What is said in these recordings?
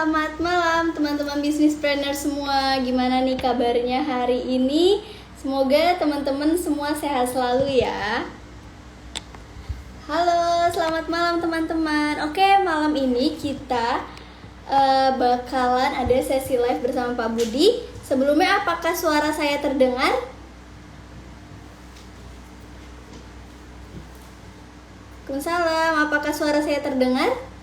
selamat malam teman-teman bisnispreneur semua. Gimana nih kabarnya hari ini? Semoga teman-teman semua sehat selalu ya. Halo, selamat malam teman-teman. Oke, malam ini kita bakalan ada sesi live bersama Pak Budi. Sebelumnya, apakah suara saya terdengar? Waalaikumsalam, apakah suara saya terdengar?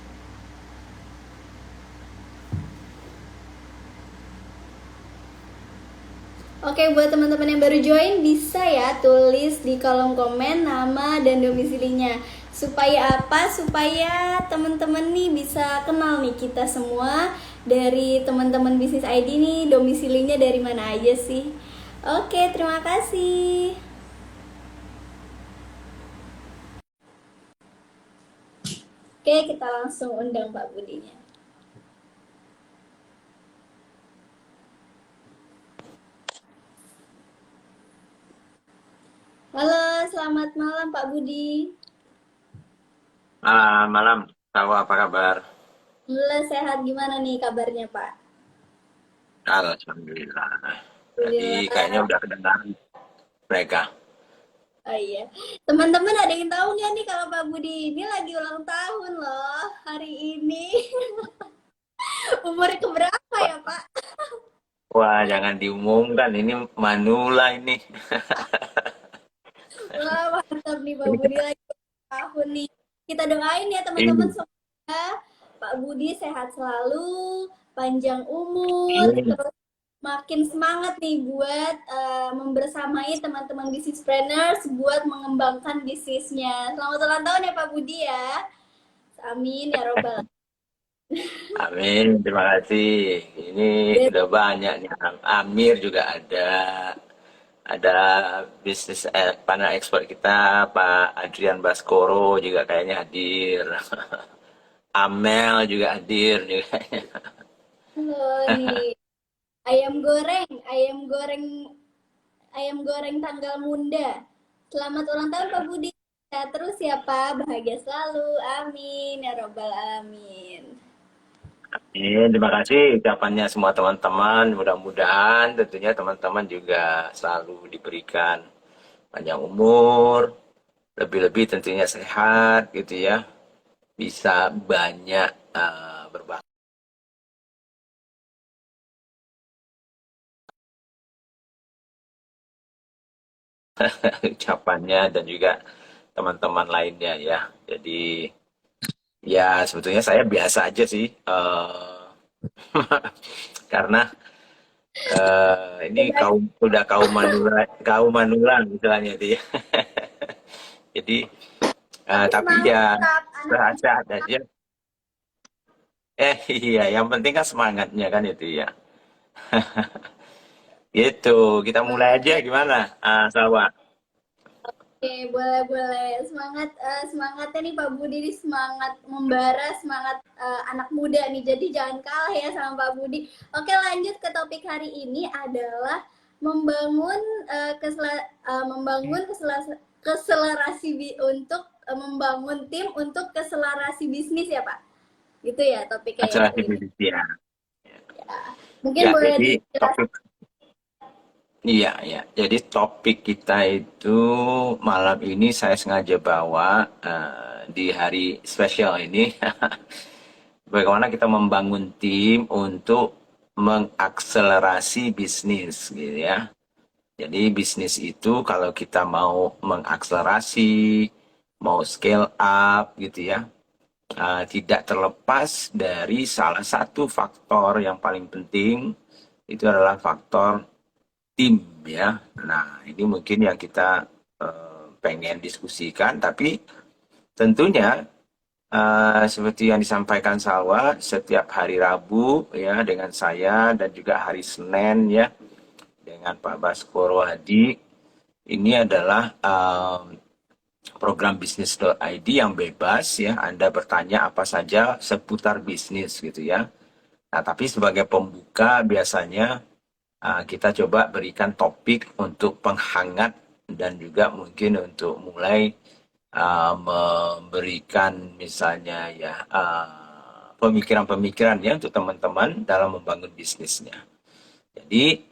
Oke, buat teman-teman yang baru join bisa ya tulis di kolom komen nama dan domisilinya. Supaya apa? Supaya teman-teman nih bisa kenal nih kita semua dari teman-teman bisnis ID nih, domisilinya dari mana aja sih. Oke, terima kasih. Oke, kita langsung undang Pak Budinya. Halo, selamat malam Pak Budi. Malam, tahu apa kabar? Alhamdulillah sehat, gimana nih kabarnya Pak? Alhamdulillah. Tadi kayaknya Alhamdulillah. udah kedengaran mereka. Oh iya, teman-teman ada yang tahu nggak nih kalau Pak Budi ini lagi ulang tahun loh hari ini? Umur keberapa Wah, ya Pak? wah, jangan diumumkan, ini manula ini. Wah mantap nih Pak Ini Budi kita lagi ulang tahun nih. Kita doain ya teman-teman ini. semoga Pak Budi sehat selalu, panjang umur, Ini. terus makin semangat nih buat membersamai teman-teman bisnispreneurs buat mengembangkan bisnisnya. Selamat ulang tahun ya Pak Budi ya. Amin ya robbal. Amin, terima kasih. Ini Alamin. udah banyak nih. Amir juga ada bisnis panel ekspor kita, Pak Adrian Baskoro juga kayaknya hadir. Amel juga hadir juga. Halo nih, ayam goreng, ayam goreng, ayam goreng tanggal Munda. Selamat ulang tahun Pak Budi. Sehat terus ya Pak, bahagia selalu. Amin ya robbal alamin. Terima kasih ucapannya semua teman-teman. Mudah-mudahan tentunya teman-teman juga selalu diberikan panjang umur, lebih-lebih tentunya sehat gitu ya. Bisa banyak berbagi ucapannya dan juga teman-teman lainnya ya. Jadi ya sebetulnya saya biasa aja sih. Karena ini udah kaum Manula misalnya itu ya. Jadi Tapi tapi semangat ya tetap anak muda. sehat aja. Iya, yang penting kan semangatnya kan itu ya. Gitu, kita mulai aja gimana, Salwa? Oke, boleh-boleh. Semangatnya nih Pak Budi ini semangat membara, semangat anak muda nih. Jadi jangan kalah ya sama Pak Budi. Oke, lanjut ke topik hari ini adalah membangun keselarasi untuk membangun tim untuk keselarasi bisnis ya Pak. Gitu ya topiknya ya Masalah hari ini. divisi ya. Ya. Mungkin Ya, boleh jadi dijelaskan. topik iya ya. Jadi topik kita itu malam ini saya sengaja bawa di hari spesial ini bagaimana kita membangun tim untuk mengakselerasi bisnis gitu ya. Jadi bisnis itu kalau kita mau mengakselerasi, mau scale up gitu ya, tidak terlepas dari salah satu faktor yang paling penting itu adalah faktor tim ya. Nah ini mungkin yang kita pengen diskusikan, tapi tentunya seperti yang disampaikan Salwa setiap hari Rabu ya dengan saya dan juga hari Senin ya dengan Pak Baskoro Hadi ini adalah program bisnis.id yang bebas ya, Anda bertanya apa saja seputar bisnis gitu ya. Nah, tapi sebagai pembuka biasanya kita coba berikan topik untuk penghangat dan juga mungkin untuk mulai memberikan misalnya ya pemikiran-pemikiran ya untuk teman-teman dalam membangun bisnisnya. Jadi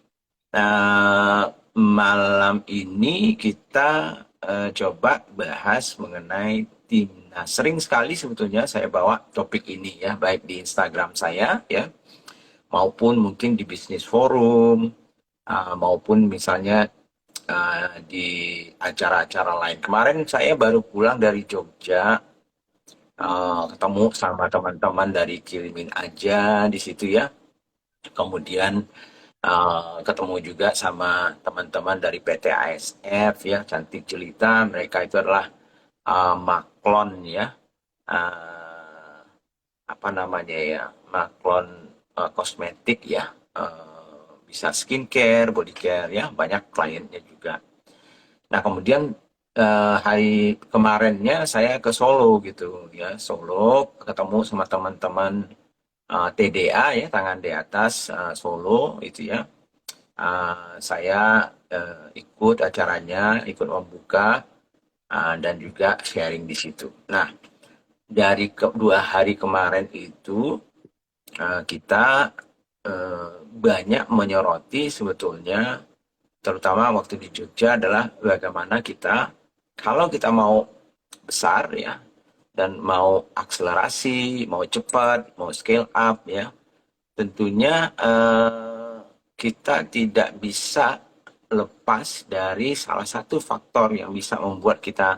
malam ini kita coba bahas mengenai tim. Nah, sering sekali sebetulnya saya bawa topik ini ya, baik di Instagram saya ya, maupun mungkin di bisnis forum, maupun misalnya di acara-acara lain. Kemarin saya baru pulang dari Jogja, ketemu sama teman-teman dari Kirimin Aja di situ ya. Kemudian ketemu juga sama teman-teman dari PT ASF ya, Cantik Jelita. Mereka itu adalah maklon ya, uh, apa namanya ya, maklon kosmetik ya, bisa skincare, body care ya, banyak kliennya juga. Nah kemudian hari kemarinnya saya ke Solo gitu ya, Solo ketemu sama teman-teman TDA ya, tangan di atas Solo itu ya. Saya ikut acaranya, ikut membuka dan juga sharing di situ. Nah, dari 2 hari kemarin itu kita banyak menyoroti sebetulnya, terutama waktu di Jogja, adalah bagaimana kita, kalau kita mau besar ya, dan mau akselerasi, mau cepat, mau scale up ya, tentunya kita tidak bisa lepas dari salah satu faktor yang bisa membuat kita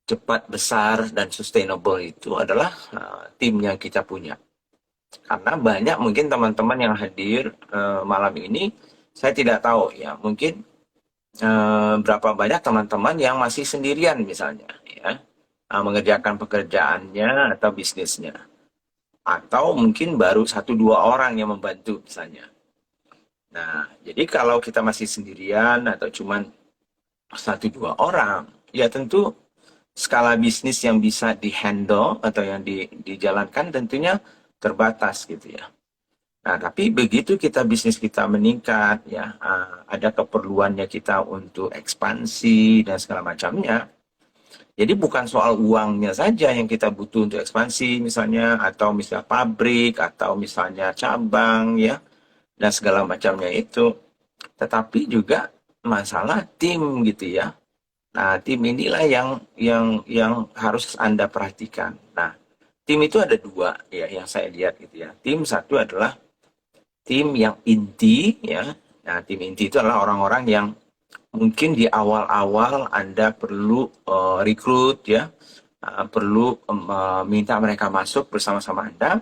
cepat, besar, dan sustainable itu adalah tim yang kita punya. Karena banyak mungkin teman-teman yang hadir malam ini, saya tidak tahu ya, mungkin berapa banyak teman-teman yang masih sendirian misalnya ya, mengerjakan pekerjaannya atau bisnisnya. Atau mungkin baru 1-2 orang yang membantu misalnya. Nah, jadi kalau kita masih sendirian atau cuman 1-2 orang, ya tentu skala bisnis yang bisa dihandle atau yang dijalankan tentunya terbatas gitu ya. Nah, tapi begitu bisnis kita meningkat ya, ada keperluannya kita untuk ekspansi dan segala macamnya. Jadi bukan soal uangnya saja yang kita butuh untuk ekspansi misalnya, atau misalnya pabrik, atau misalnya cabang ya, dan segala macamnya itu. Tetapi juga masalah tim gitu ya. Nah, tim inilah yang harus Anda perhatikan. Nah, tim itu ada 2 ya yang saya lihat gitu ya. Tim satu adalah tim yang inti ya. Nah, tim inti itu adalah orang-orang yang mungkin di awal-awal Anda perlu rekrut ya, perlu minta mereka masuk bersama-sama Anda.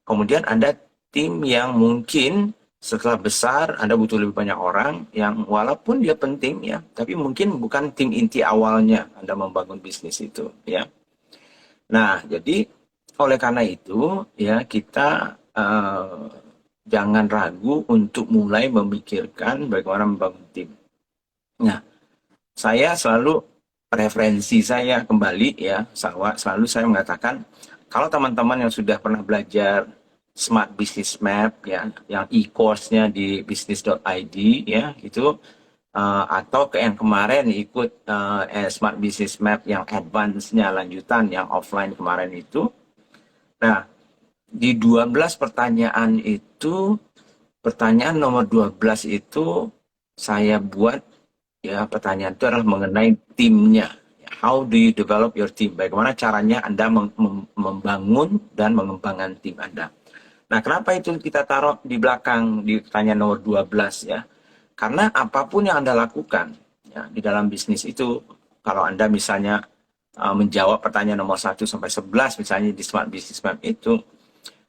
Kemudian Anda tim yang mungkin setelah besar Anda butuh lebih banyak orang yang walaupun dia penting ya, tapi mungkin bukan tim inti awalnya Anda membangun bisnis itu ya. Nah, jadi oleh karena itu ya, kita jangan ragu untuk mulai memikirkan bagaimana membangun tim. Nah, saya selalu, referensi saya kembali ya, selalu saya mengatakan, kalau teman-teman yang sudah pernah belajar Smart Business Map ya, yang e-course-nya di business.id ya, itu atau yang kemarin ikut Smart Business Map yang advance-nya, lanjutan yang offline kemarin itu. Nah, di 12 pertanyaan itu, pertanyaan nomor 12 itu saya buat ya, pertanyaan itu adalah mengenai timnya. How do you develop your team? Bagaimana caranya Anda membangun dan mengembangkan tim Anda? Nah, kenapa itu kita taruh di belakang di pertanyaan nomor 12 ya? Karena apapun yang Anda lakukan ya, di dalam bisnis itu, kalau Anda misalnya menjawab pertanyaan nomor 1 sampai 11 misalnya di Smart Business Map itu,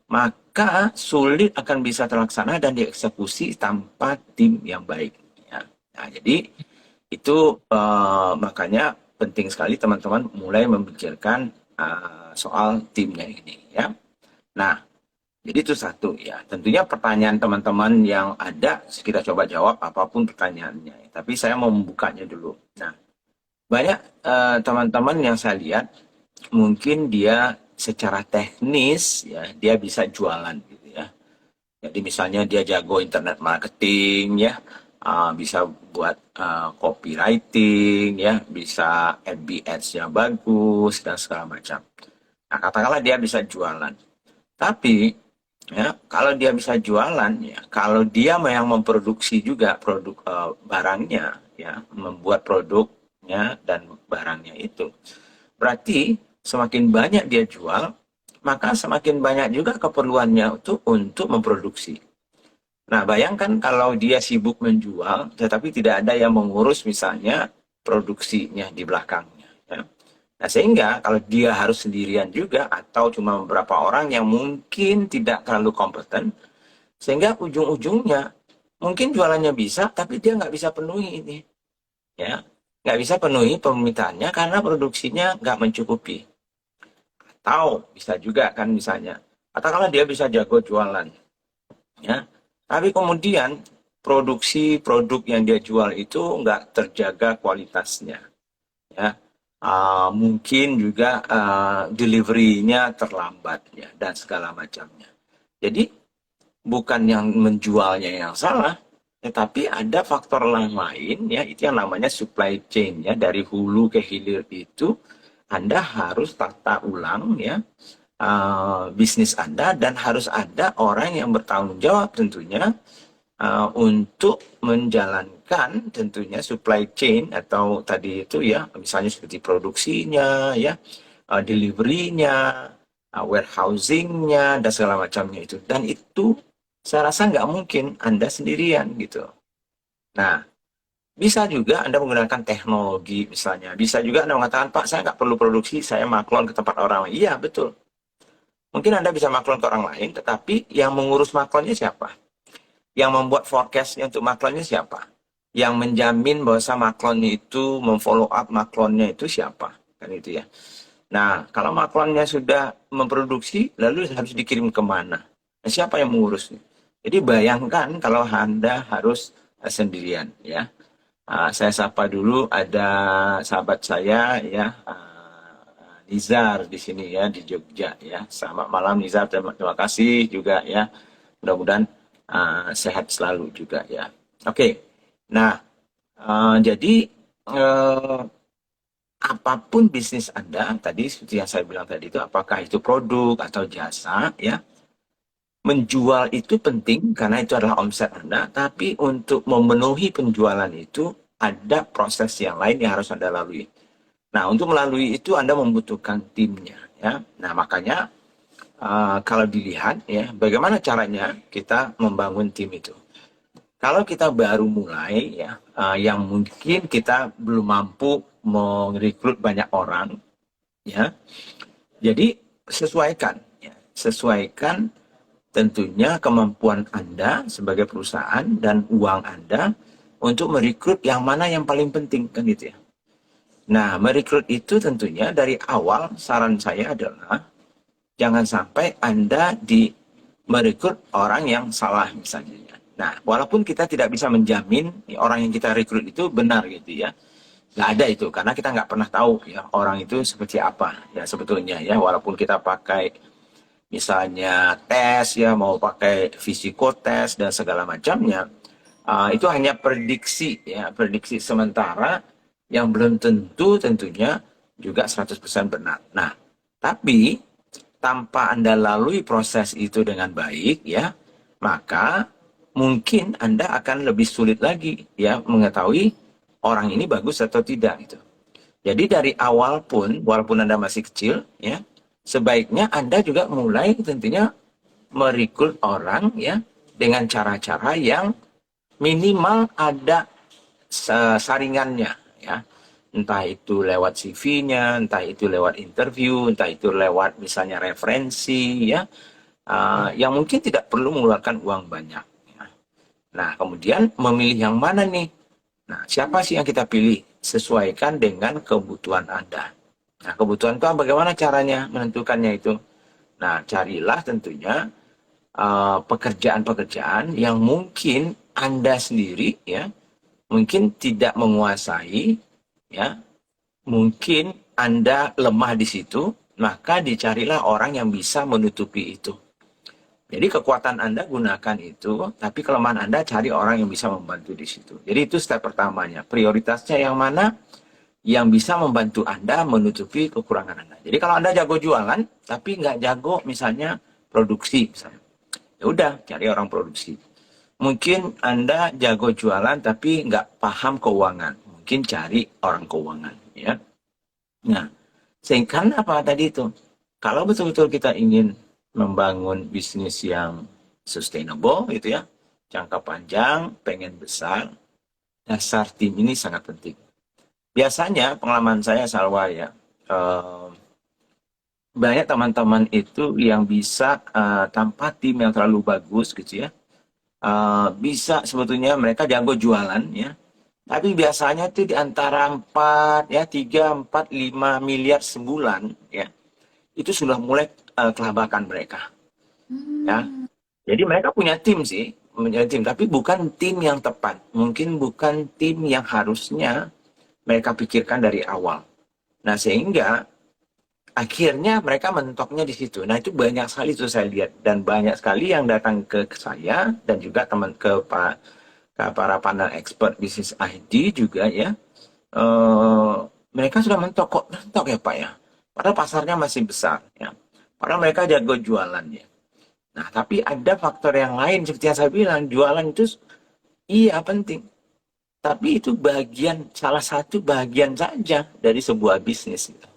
maka sulit akan bisa terlaksana dan dieksekusi tanpa tim yang baik ya. Nah, jadi itu makanya penting sekali teman-teman mulai memikirkan soal timnya ini ya. Nah, jadi itu satu ya. Tentunya pertanyaan teman-teman yang ada kita coba jawab apapun pertanyaannya. Tapi saya mau membukanya dulu. Nah, banyak teman-teman yang saya lihat mungkin dia secara teknis ya, dia bisa jualan gitu ya. Jadi misalnya dia jago internet marketing ya, bisa buat copywriting ya, bisa FB ads yang bagus dan segala macam. Nah, katakanlah dia bisa jualan. Tapi ya kalau dia bisa jualan ya, kalau dia yang memproduksi juga produk barangnya ya, membuat produknya dan barangnya itu, berarti semakin banyak dia jual, maka semakin banyak juga keperluannya untuk memproduksi. Nah, bayangkan kalau dia sibuk menjual, tetapi tidak ada yang mengurus misalnya produksinya di belakangnya. Ya. Nah, sehingga kalau dia harus sendirian juga atau cuma beberapa orang yang mungkin tidak terlalu kompeten, sehingga ujung-ujungnya mungkin jualannya bisa, tapi dia nggak bisa penuhi ini. Ya, nggak bisa penuhi permintaannya karena produksinya nggak mencukupi. Atau bisa juga kan misalnya, katakanlah dia bisa jago jualan, ya, tapi kemudian produksi produk yang dia jual itu nggak terjaga kualitasnya, ya. Mungkin juga delivery-nya terlambat ya dan segala macamnya. Jadi bukan yang menjualnya yang salah, tetapi ada faktor lain ya, itu yang namanya supply chain ya, dari hulu ke hilir itu Anda harus tata ulang ya bisnis Anda, dan harus ada orang yang bertanggung jawab tentunya untuk menjalankan tentunya supply chain atau tadi itu ya, misalnya seperti produksinya ya, delivery-nya, warehousing-nya dan segala macamnya itu. Dan itu saya rasa nggak mungkin Anda sendirian gitu. Nah, bisa juga Anda menggunakan teknologi misalnya. Bisa juga Anda mengatakan, Pak, saya nggak perlu produksi, saya maklon ke tempat orang lain. Iya, betul. Mungkin Anda bisa maklon ke orang lain, tetapi yang mengurus maklonnya siapa? Yang membuat forecast-nya untuk maklonnya siapa? Yang menjamin bahwa maklonnya itu, memfollow up maklonnya itu siapa? Kan itu ya. Nah, kalau maklonnya sudah memproduksi, lalu harus dikirim kemana? Nah, siapa yang mengurusnya? Jadi bayangkan kalau Anda harus sendirian ya. Saya sapa dulu, ada sahabat saya ya, Nizar di sini ya, di Jogja ya. Selamat malam Nizar, terima kasih juga ya. Mudah-mudahan sehat selalu juga ya. Oke, nah jadi apapun bisnis Anda tadi seperti yang saya bilang tadi itu, apakah itu produk atau jasa ya, menjual itu penting karena itu adalah omset Anda, tapi untuk memenuhi penjualan itu ada proses yang lain yang harus Anda lalui. Nah, untuk melalui itu Anda membutuhkan timnya ya. Nah, makanya kalau dilihat ya, bagaimana caranya kita membangun tim itu. Kalau kita baru mulai ya, yang mungkin kita belum mampu merekrut banyak orang ya. Jadi sesuaikan ya. Sesuaikan tentunya kemampuan Anda sebagai perusahaan dan uang Anda untuk merekrut yang mana yang paling penting kan gitu ya. Nah, merekrut itu tentunya dari awal saran saya adalah jangan sampai Anda merekrut orang yang salah misalnya. Nah, walaupun kita tidak bisa menjamin orang yang kita rekrut itu benar gitu ya. Nggak ada itu, karena kita nggak pernah tahu ya orang itu seperti apa ya sebetulnya ya. Walaupun kita pakai misalnya tes ya, mau pakai psikotes dan segala macamnya, itu hanya prediksi ya, prediksi sementara yang belum tentu tentunya juga 100% benar. Nah, tapi tanpa Anda lalui proses itu dengan baik ya, maka mungkin Anda akan lebih sulit lagi ya mengetahui orang ini bagus atau tidak gitu. Jadi dari awal pun, walaupun Anda masih kecil ya, sebaiknya Anda juga mulai tentunya merekrut orang ya dengan cara-cara yang minimal ada saringannya ya. Entah itu lewat CV-nya, entah itu lewat interview, entah itu lewat misalnya referensi ya, yang mungkin tidak perlu mengeluarkan uang banyak ya. Nah, kemudian memilih yang mana nih? Nah, siapa sih yang kita pilih? Sesuaikan dengan kebutuhan Anda. Nah, kebutuhan itu bagaimana caranya menentukannya itu? Nah, carilah tentunya pekerjaan-pekerjaan yang mungkin Anda sendiri ya, mungkin tidak menguasai ya, mungkin Anda lemah di situ, maka dicarilah orang yang bisa menutupi itu. Jadi kekuatan Anda gunakan itu, tapi kelemahan Anda cari orang yang bisa membantu di situ. Jadi itu step pertamanya. Prioritasnya yang mana? Yang bisa membantu Anda menutupi kekurangan Anda. Jadi kalau Anda jago jualan, tapi nggak jago misalnya produksi misalnya. Ya udah, cari orang produksi. Mungkin Anda jago jualan tapi nggak paham keuangan. Mungkin cari orang keuangan, ya. Nah, sehingga apa tadi itu? Kalau betul-betul kita ingin membangun bisnis yang sustainable, gitu ya, jangka panjang, pengen besar, dasar tim ini sangat penting. Biasanya pengalaman saya, Salwa, ya, eh, banyak teman-teman itu yang bisa tanpa tim yang terlalu bagus, gitu ya, bisa sebetulnya mereka jago jualan, ya, tapi biasanya itu di antara 4 ya 3 4 5 miliar sebulan, ya, itu sudah mulai kelabakan mereka, ya. Hmm. Jadi mereka punya tim sih, punya tim, tapi bukan tim yang tepat, mungkin bukan tim yang harusnya mereka pikirkan dari awal. Nah, sehingga akhirnya mereka mentoknya di situ. Nah, itu banyak sekali itu saya lihat, dan banyak sekali yang datang ke saya dan juga teman ke para panel expert bisnis ID juga, ya. Eh, Mereka sudah mentok, kok mentok ya Pak, ya. Padahal pasarnya masih besar, ya. Padahal mereka jago jualan, ya. Nah, tapi ada faktor yang lain seperti yang saya bilang, jualan itu iya penting, tapi itu salah satu bagian saja dari sebuah bisnis, gitu.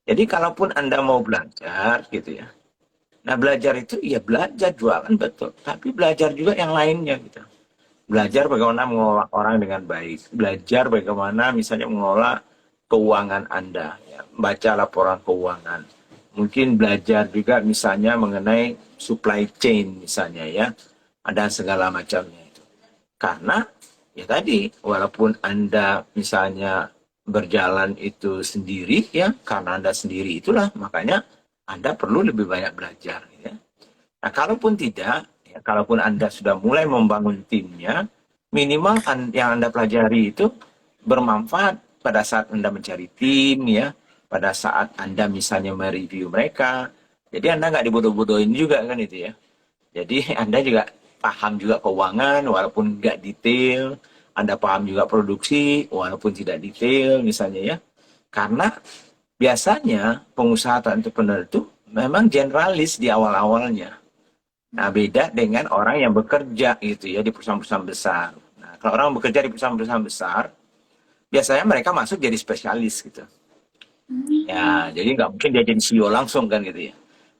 Jadi kalaupun Anda mau belajar, gitu ya. Nah, belajar itu ya belajar jualan betul, tapi belajar juga yang lainnya, gitu. Belajar bagaimana mengelola orang dengan baik, belajar bagaimana misalnya mengelola keuangan Anda, ya. Baca laporan keuangan. Mungkin belajar juga misalnya mengenai supply chain misalnya, ya. Ada segala macamnya itu. Karena ya tadi, walaupun Anda misalnya berjalan itu sendiri, ya, karena Anda sendiri itulah makanya Anda perlu lebih banyak belajar, ya. Nah, kalaupun tidak, ya, kalaupun Anda sudah mulai membangun timnya, minimal yang Anda pelajari itu bermanfaat pada saat Anda mencari tim, ya, pada saat Anda misalnya mereview mereka. Jadi Anda nggak dibodoh-bodohin juga kan itu, ya. Jadi Anda juga paham juga keuangan walaupun nggak detail. Anda paham juga produksi walaupun tidak detail misalnya, ya. Karena biasanya pengusaha atau entrepreneur itu memang generalis di awal-awalnya. Nah, beda dengan orang yang bekerja gitu ya di perusahaan-perusahaan besar. Nah, kalau orang bekerja di perusahaan-perusahaan besar, biasanya mereka masuk jadi spesialis gitu. Ya, jadi nggak mungkin dia jadi CEO langsung kan gitu ya.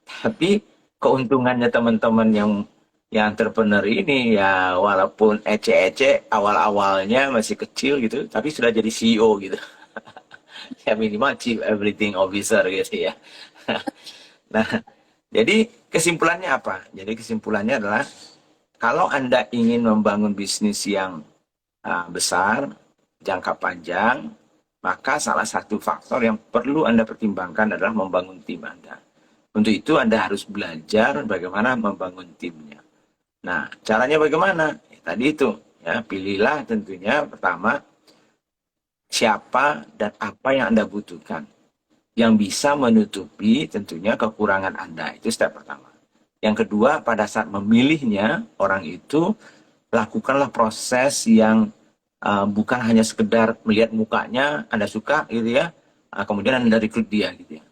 Tapi keuntungannya teman-teman yang entrepreneur ini, ya, walaupun ece-ece awal-awalnya masih kecil gitu, tapi sudah jadi CEO gitu. Ya minimal Chief Everything Officer gitu ya. Nah, jadi kesimpulannya apa? Jadi kesimpulannya adalah kalau Anda ingin membangun bisnis yang besar, jangka panjang, maka salah satu faktor yang perlu Anda pertimbangkan adalah membangun tim Anda. Untuk itu Anda harus belajar bagaimana membangun timnya. Nah, caranya bagaimana? Ya, tadi itu, ya, pilihlah tentunya pertama siapa dan apa yang Anda butuhkan, yang bisa menutupi tentunya kekurangan Anda. Itu step pertama. Yang kedua, pada saat memilihnya, orang itu lakukanlah proses yang bukan hanya sekedar melihat mukanya, Anda suka gitu ya, kemudian Anda rekrut dia gitu ya.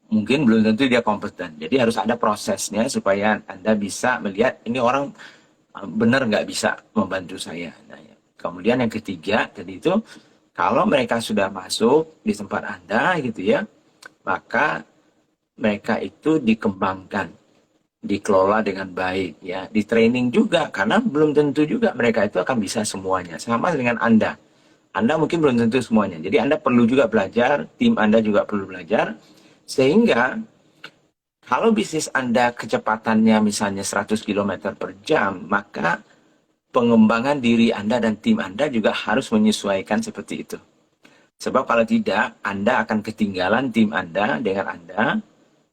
Mungkin belum tentu dia kompeten. Jadi harus ada prosesnya supaya Anda bisa melihat ini orang benar nggak bisa membantu saya. Nah, ya. Kemudian yang ketiga, tadi itu, kalau mereka sudah masuk di tempat Anda gitu ya, maka mereka itu dikembangkan, dikelola dengan baik, ya, di training juga, karena belum tentu juga mereka itu akan bisa semuanya. Sama dengan Anda. Anda mungkin belum tentu semuanya. Jadi Anda perlu juga belajar, tim Anda juga perlu belajar, sehingga kalau bisnis Anda kecepatannya misalnya 100 km per jam, maka pengembangan diri Anda dan tim Anda juga harus menyesuaikan seperti itu. Sebab kalau tidak, Anda akan ketinggalan tim Anda dengan Anda,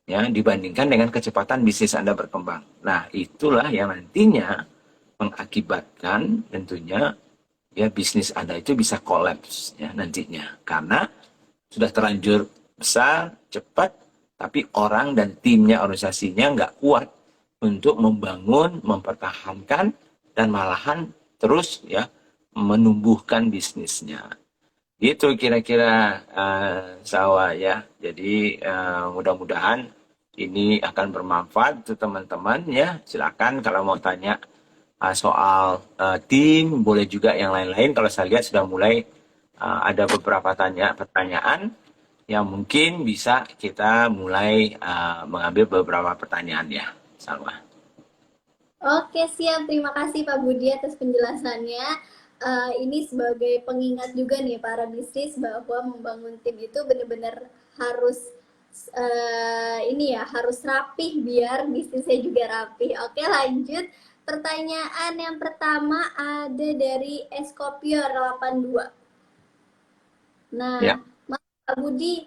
ya, dibandingkan dengan kecepatan bisnis Anda berkembang. Nah, itulah yang nantinya mengakibatkan tentunya, ya, bisnis Anda itu bisa kolaps, ya, nantinya. Karena sudah terlanjur besar, cepat, tapi orang dan timnya, organisasinya nggak kuat untuk membangun, mempertahankan, dan malahan terus, ya, menumbuhkan bisnisnya. Itu kira-kira Sawa, ya. Jadi mudah-mudahan ini akan bermanfaat untuk teman-teman ya. Silakan kalau mau tanya soal tim, boleh juga yang lain-lain. Kalau saya lihat sudah mulai ada beberapa pertanyaan yang mungkin bisa kita mulai mengambil beberapa pertanyaan ya, Salma. Oke, siap. Terima kasih Pak Budi atas penjelasannya. Ini sebagai pengingat juga nih para bisnis bahwa membangun tim itu benar-benar harus ini ya, harus rapih biar bisnisnya juga rapih. Oke, lanjut. Pertanyaan yang pertama ada dari Eskopior 82. Nah, Ya, Pak Budi,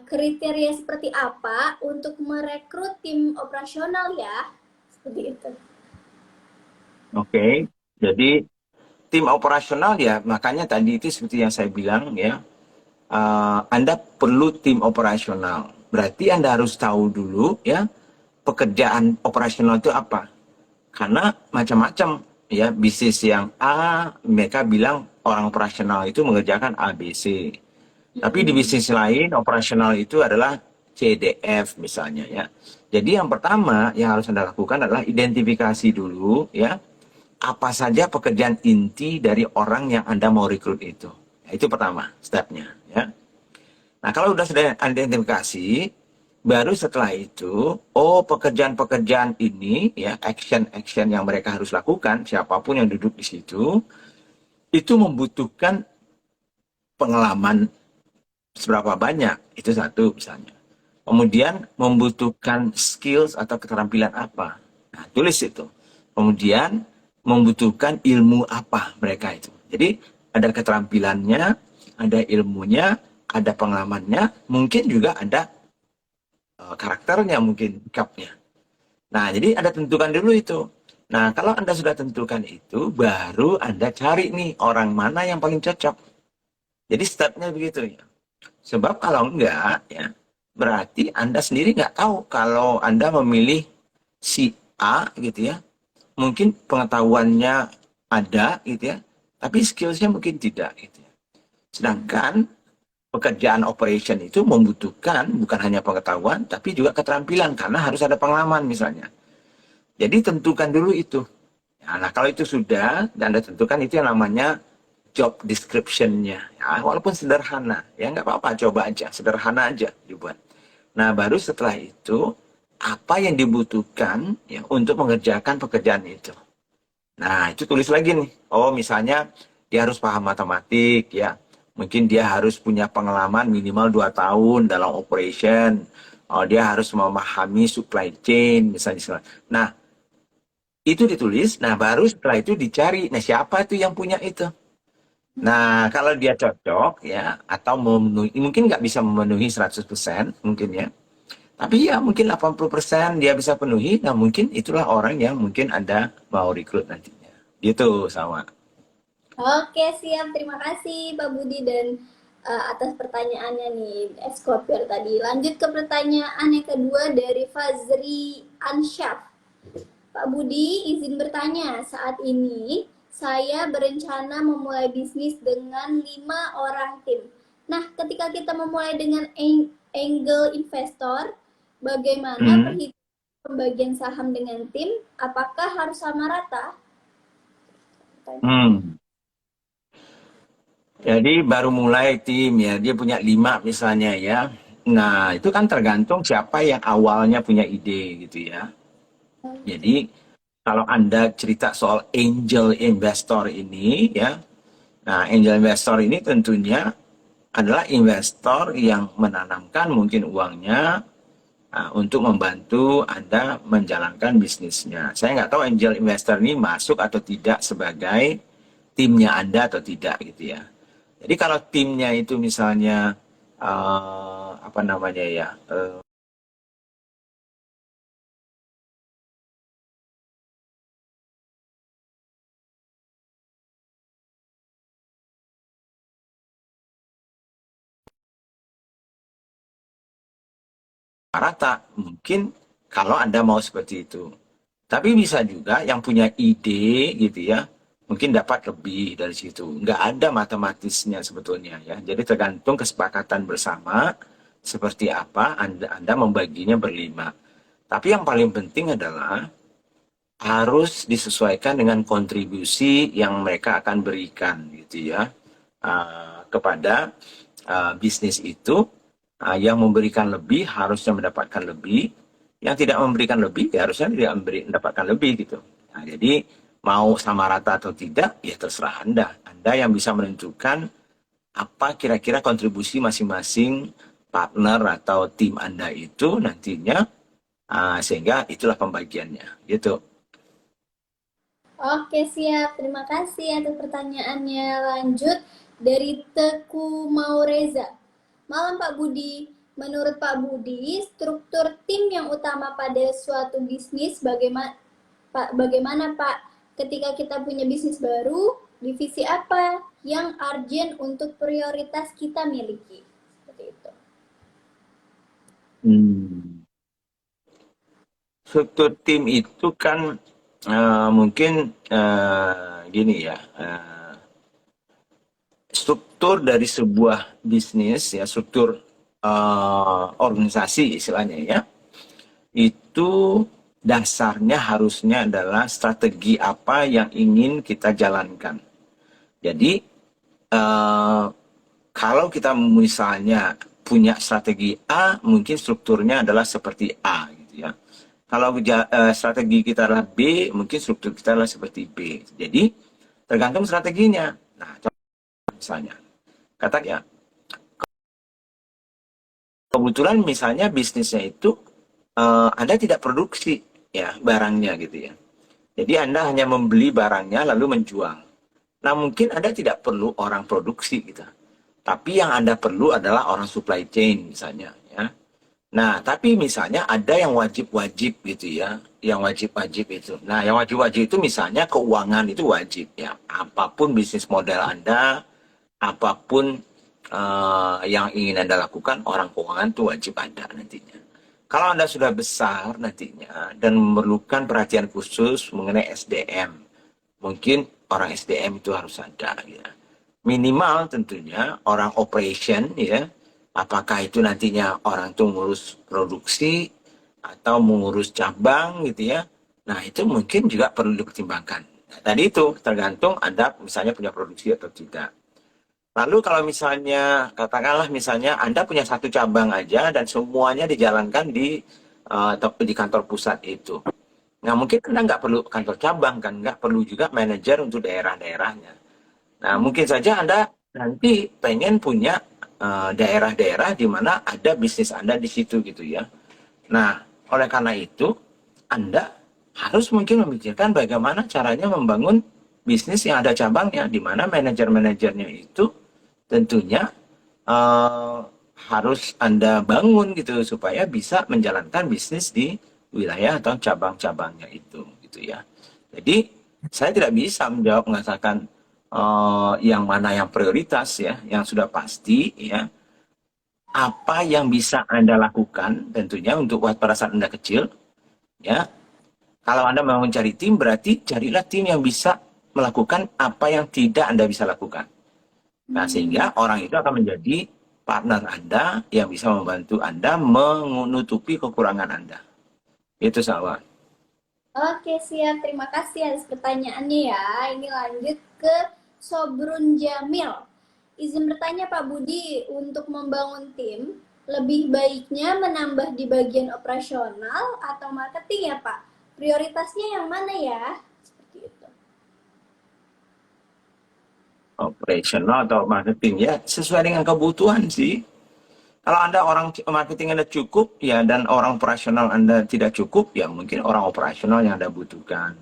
kriteria seperti apa untuk merekrut tim operasional ya? Seperti itu. oke. Jadi tim operasional ya, makanya tadi itu seperti yang saya bilang ya, Anda perlu tim operasional. Berarti Anda harus tahu dulu ya, pekerjaan operasional itu apa. Karena macam-macam ya, bisnis yang A, mereka bilang orang operasional itu mengerjakan A, B, C. Tapi di bisnis lain, operasional itu adalah C, D, F misalnya ya. Jadi yang pertama yang harus Anda lakukan adalah identifikasi dulu ya, apa saja pekerjaan inti dari orang yang Anda mau rekrut itu. Itu pertama stepnya ya. Nah kalau sudah identifikasi, baru setelah itu, pekerjaan-pekerjaan ini ya, action-action yang mereka harus lakukan, siapapun yang duduk di situ, itu membutuhkan pengalaman seberapa banyak, itu satu misalnya. Kemudian membutuhkan skills atau keterampilan apa. Nah, tulis itu. Kemudian membutuhkan ilmu apa mereka itu. Jadi ada keterampilannya, ada ilmunya, ada pengalamannya, mungkin juga ada karakternya, mungkin sikapnya. Nah, jadi Anda tentukan dulu itu. Nah, kalau Anda sudah tentukan itu, baru Anda cari nih orang mana yang paling cocok. Jadi stepnya begitu ya. Sebab kalau enggak, ya, berarti Anda sendiri nggak tahu kalau Anda memilih si A gitu ya. Mungkin pengetahuannya ada gitu ya, tapi skillsnya mungkin tidak gitu ya. Sedangkan pekerjaan operation itu membutuhkan bukan hanya pengetahuan, tapi juga keterampilan karena harus ada pengalaman misalnya. Jadi tentukan dulu itu. Nah, kalau itu sudah dan Anda tentukan, itu yang namanya job description-nya. Ya, walaupun sederhana, ya nggak apa-apa, coba aja, sederhana aja dibuat. Nah, baru setelah itu, apa yang dibutuhkan ya untuk mengerjakan pekerjaan itu. Nah, itu tulis lagi nih. Oh, misalnya dia harus paham matematik ya. Mungkin dia harus punya pengalaman minimal 2 tahun dalam operation. Oh, dia harus memahami supply chain misalnya. Nah, itu ditulis. Nah, baru setelah itu dicari. Nah, siapa itu yang punya itu? Nah, kalau dia cocok ya, atau memenuhi, mungkin nggak bisa memenuhi 100% mungkin ya. Tapi ya mungkin 80% dia bisa penuhi, nah mungkin itulah orang yang mungkin Anda mau rekrut nantinya. Gitu sama. Oke, siap. Terima kasih Pak Budi dan atas pertanyaannya nih, Escopier tadi. Lanjut ke pertanyaan yang kedua dari Fazri Ansyaf. Pak Budi, izin bertanya. Saat ini saya berencana memulai bisnis dengan 5 orang tim. Nah, ketika kita memulai dengan angle investor, bagaimana perhitungan pembagian saham dengan tim? Apakah harus sama rata? Jadi baru mulai tim ya, dia punya 5 misalnya ya. Nah, itu kan tergantung siapa yang awalnya punya ide gitu ya. Jadi kalau Anda cerita soal angel investor ini ya, nah angel investor ini tentunya adalah investor yang menanamkan mungkin uangnya untuk membantu Anda menjalankan bisnisnya. Saya nggak tahu angel investor ini masuk atau tidak sebagai timnya Anda atau tidak gitu ya. Jadi kalau timnya itu misalnya apa namanya ya, rata, mungkin kalau Anda mau seperti itu. Tapi bisa juga yang punya ide gitu ya, mungkin dapat lebih dari situ. Nggak ada matematisnya sebetulnya ya. Jadi tergantung kesepakatan bersama seperti apa, Anda membaginya berlima. Tapi yang paling penting adalah harus disesuaikan dengan kontribusi yang mereka akan berikan gitu ya, kepada bisnis itu. Yang memberikan lebih harusnya mendapatkan lebih, yang tidak memberikan lebih ya harusnya tidak mendapatkan lebih gitu. Nah, jadi mau sama rata atau tidak ya terserah Anda. Anda yang bisa menentukan apa kira-kira kontribusi masing-masing partner atau tim Anda itu nantinya, sehingga itulah pembagiannya gitu. Oke, siap. Terima kasih atas pertanyaannya. Lanjut dari Teku Maureza. Malam Pak Budi. Menurut Pak Budi, struktur tim yang utama pada suatu bisnis bagaimana Pak? Ketika kita punya bisnis baru, divisi apa yang urgent untuk prioritas kita miliki? Seperti itu. Struktur tim itu kan mungkin gini ya, struktur dari sebuah bisnis ya, struktur organisasi istilahnya ya, itu dasarnya harusnya adalah strategi apa yang ingin kita jalankan. Jadi kalau kita misalnya punya strategi A, mungkin strukturnya adalah seperti A gitu ya. Kalau strategi kita adalah B, mungkin struktur kita adalah seperti B. Jadi tergantung strateginya. Nah, misalnya, katakan kebetulan misalnya bisnisnya itu Anda tidak produksi ya barangnya gitu ya. Jadi Anda hanya membeli barangnya lalu menjual. Nah, mungkin Anda tidak perlu orang produksi gitu. Tapi yang Anda perlu adalah orang supply chain misalnya ya. Nah, tapi misalnya ada yang wajib-wajib gitu ya, yang wajib-wajib itu. Nah, yang wajib-wajib itu misalnya keuangan itu wajib ya. Apapun bisnis model Anda, apapun yang ingin Anda lakukan, orang keuangan itu wajib ada nantinya. Kalau Anda sudah besar nantinya dan memerlukan perhatian khusus mengenai SDM, mungkin orang SDM itu harus ada ya. Minimal tentunya orang operation ya. Apakah itu nantinya orang itu mengurus produksi atau mengurus cabang gitu ya. Nah, itu mungkin juga perlu dipertimbangkan. Nah, tadi itu tergantung Anda misalnya punya produksi atau tidak. Lalu kalau misalnya, katakanlah misalnya Anda punya satu cabang aja dan semuanya dijalankan di kantor pusat itu. Nah, mungkin Anda nggak perlu kantor cabang kan, nggak perlu juga manajer untuk daerah-daerahnya. Nah, mungkin saja Anda nanti pengen punya daerah-daerah di mana ada bisnis Anda di situ gitu ya. Nah, oleh karena itu Anda harus mungkin memikirkan bagaimana caranya membangun bisnis yang ada cabangnya, di mana manajer-manajernya itu tentunya harus Anda bangun gitu supaya bisa menjalankan bisnis di wilayah atau cabang-cabangnya itu gitu ya. Jadi saya tidak bisa menjawab mengatakan yang mana yang prioritas ya, yang sudah pasti ya. Apa yang bisa Anda lakukan tentunya untuk pada saat Anda kecil ya. Kalau Anda mau mencari tim, berarti carilah tim yang bisa melakukan apa yang tidak Anda bisa lakukan. Nah, sehingga orang itu akan menjadi partner Anda yang bisa membantu Anda menutupi kekurangan Anda. Itu Salwa. Oke, siap. Terima kasih atas pertanyaannya ya. Ini lanjut ke Sobrun Jamil. Izin bertanya Pak Budi, untuk membangun tim, lebih baiknya menambah di bagian operasional atau marketing ya Pak? Prioritasnya yang mana ya? Seperti itu. Operasional atau marketing ya sesuai dengan kebutuhan sih. Kalau Anda orang marketing Anda cukup ya dan orang operasional Anda tidak cukup ya mungkin orang operasional yang Anda butuhkan.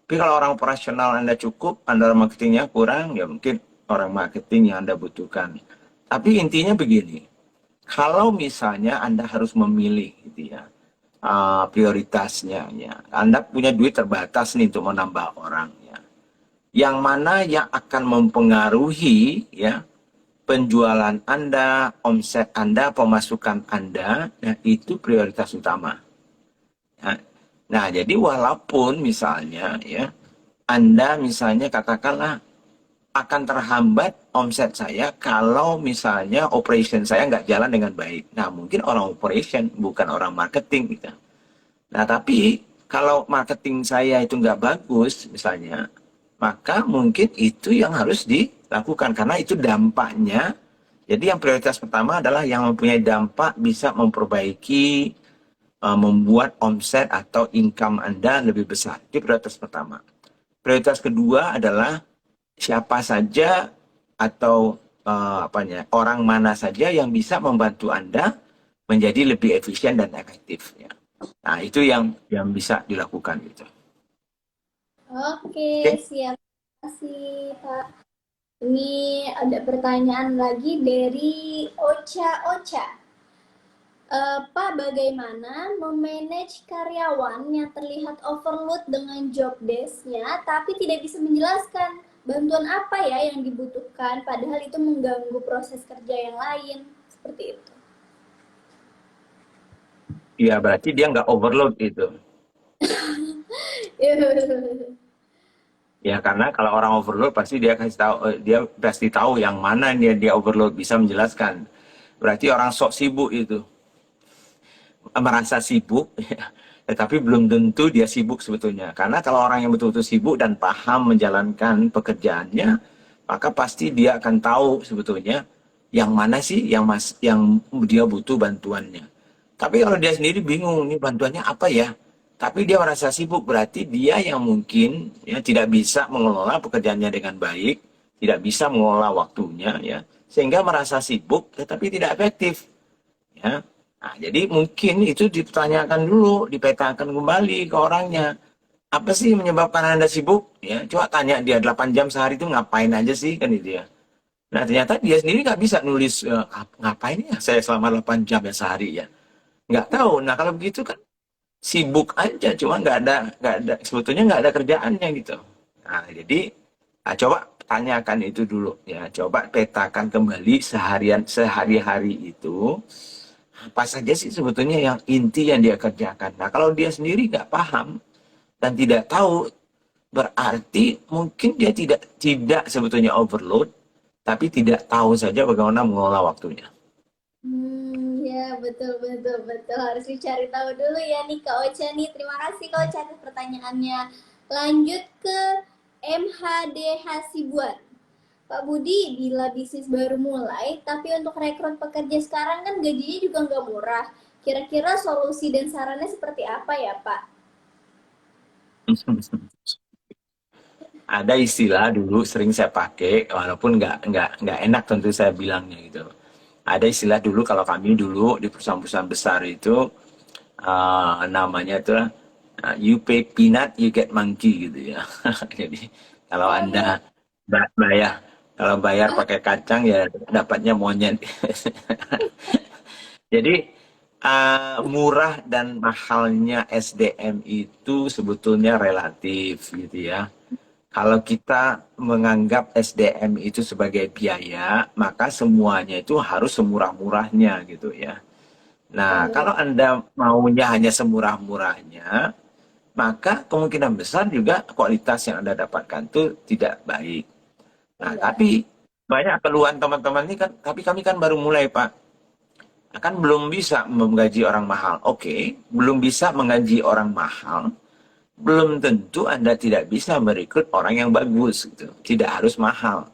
Tapi kalau orang operasional Anda cukup, Anda marketingnya kurang, ya mungkin orang marketing yang Anda butuhkan. Tapi intinya begini, kalau misalnya Anda harus memilih gitu ya, prioritasnya, ya, Anda punya duit terbatas nih untuk menambah orang, ya. Yang mana yang akan mempengaruhi ya penjualan Anda, omset Anda, pemasukan Anda, nah itu prioritas utama. Nah, jadi walaupun misalnya ya Anda misalnya katakanlah akan terhambat omset saya kalau misalnya operation saya nggak jalan dengan baik. Nah, mungkin orang operation, bukan orang marketing gitu. Nah, tapi kalau marketing saya itu nggak bagus misalnya, maka mungkin itu yang harus dilakukan karena itu dampaknya. Jadi yang prioritas pertama adalah yang mempunyai dampak bisa memperbaiki, membuat omset atau income Anda lebih besar. Itu prioritas pertama. Prioritas kedua adalah siapa saja atau orang mana saja yang bisa membantu Anda menjadi lebih efisien dan efektif. Ya. Nah, itu yang bisa dilakukan gitu. Oke, Oke? siap. Terima kasih, Pak. Ini ada pertanyaan lagi dari Ocha Ocha. Pak, bagaimana memanage karyawan yang terlihat overload dengan job desk-nya tapi tidak bisa menjelaskan bantuan apa ya yang dibutuhkan padahal itu mengganggu proses kerja yang lain seperti itu. Ya, berarti dia nggak overload gitu. Ya, karena kalau orang overload pasti dia pasti tahu yang mana dia overload, bisa menjelaskan. Berarti orang sok sibuk itu. Merasa sibuk, ya, tetapi belum tentu dia sibuk sebetulnya. Karena kalau orang yang betul-betul sibuk dan paham menjalankan pekerjaannya, maka pasti dia akan tahu sebetulnya yang mana sih yang dia butuh bantuannya. Tapi kalau dia sendiri bingung, nih bantuannya apa ya? Tapi dia merasa sibuk, berarti dia yang mungkin ya tidak bisa mengelola pekerjaannya dengan baik, tidak bisa mengelola waktunya ya, sehingga merasa sibuk tetapi tidak efektif. Ya. Nah, jadi mungkin itu ditanyakan dulu, dipetakan kembali ke orangnya. Apa sih menyebabkan Anda sibuk? Ya, coba tanya dia 8 jam sehari itu ngapain aja sih kan itu ya. Nah, ternyata dia sendiri nggak bisa nulis ngapain ya saya selama 8 jam ya sehari ya. Nggak tahu. Nah, kalau begitu kan sibuk aja, cuma nggak ada sebetulnya nggak ada kerjaannya gitu. Nah, jadi coba tanyakan itu dulu ya. Coba petakan kembali sehari-hari itu apa saja sih sebetulnya yang inti yang dia kerjakan. Nah, kalau dia sendiri nggak paham dan tidak tahu, berarti mungkin dia tidak sebetulnya overload, tapi tidak tahu saja bagaimana mengelola waktunya. Ya betul betul betul harus dicari tahu dulu ya nih Kak Ocha nih. Terima kasih Kak Ocha atas pertanyaannya. Lanjut ke MHD Hasibuan. Pak Budi, bila bisnis baru mulai, tapi untuk rekrut pekerja sekarang kan gajinya juga nggak murah. Kira-kira solusi dan sarannya seperti apa ya Pak? Ada istilah dulu sering saya pakai, walaupun nggak enak tentu saya bilangnya gitu. Ada istilah dulu kalau kami dulu di perusahaan-perusahaan besar itu namanya itu you pay peanut, you get monkey gitu ya. Jadi kalau Oh iya, Anda bayar kalau bayar pakai kacang ya dapatnya monyet. Jadi murah dan mahalnya SDM itu sebetulnya relatif gitu ya. Kalau kita menganggap SDM itu sebagai biaya, maka semuanya itu harus semurah-murahnya gitu ya. Nah, betul. kalau Anda maunya hanya semurah-murahnya, maka kemungkinan besar juga kualitas yang Anda dapatkan itu tidak baik. Nah, Iya, tapi banyak keluhan teman-teman ini kan, tapi kami kan baru mulai, Pak. Kan belum bisa menggaji orang mahal. Oke, belum bisa menggaji orang mahal. Belum tentu Anda tidak bisa merekrut orang yang bagus gitu. Tidak harus mahal.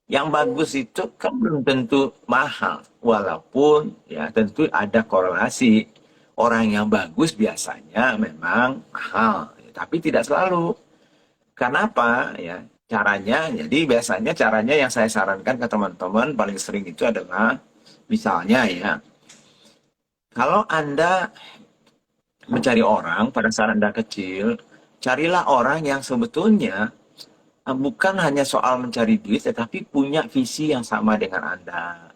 Yang bagus itu kan belum tentu mahal. Walaupun ya tentu ada korelasi. Orang yang bagus biasanya memang mahal, tapi tidak selalu. Kenapa? Ya, caranya, jadi biasanya caranya yang saya sarankan ke teman-teman paling sering itu adalah misalnya ya, kalau Anda mencari orang pada saat Anda kecil, carilah orang yang sebetulnya bukan hanya soal mencari duit, tetapi punya visi yang sama dengan Anda,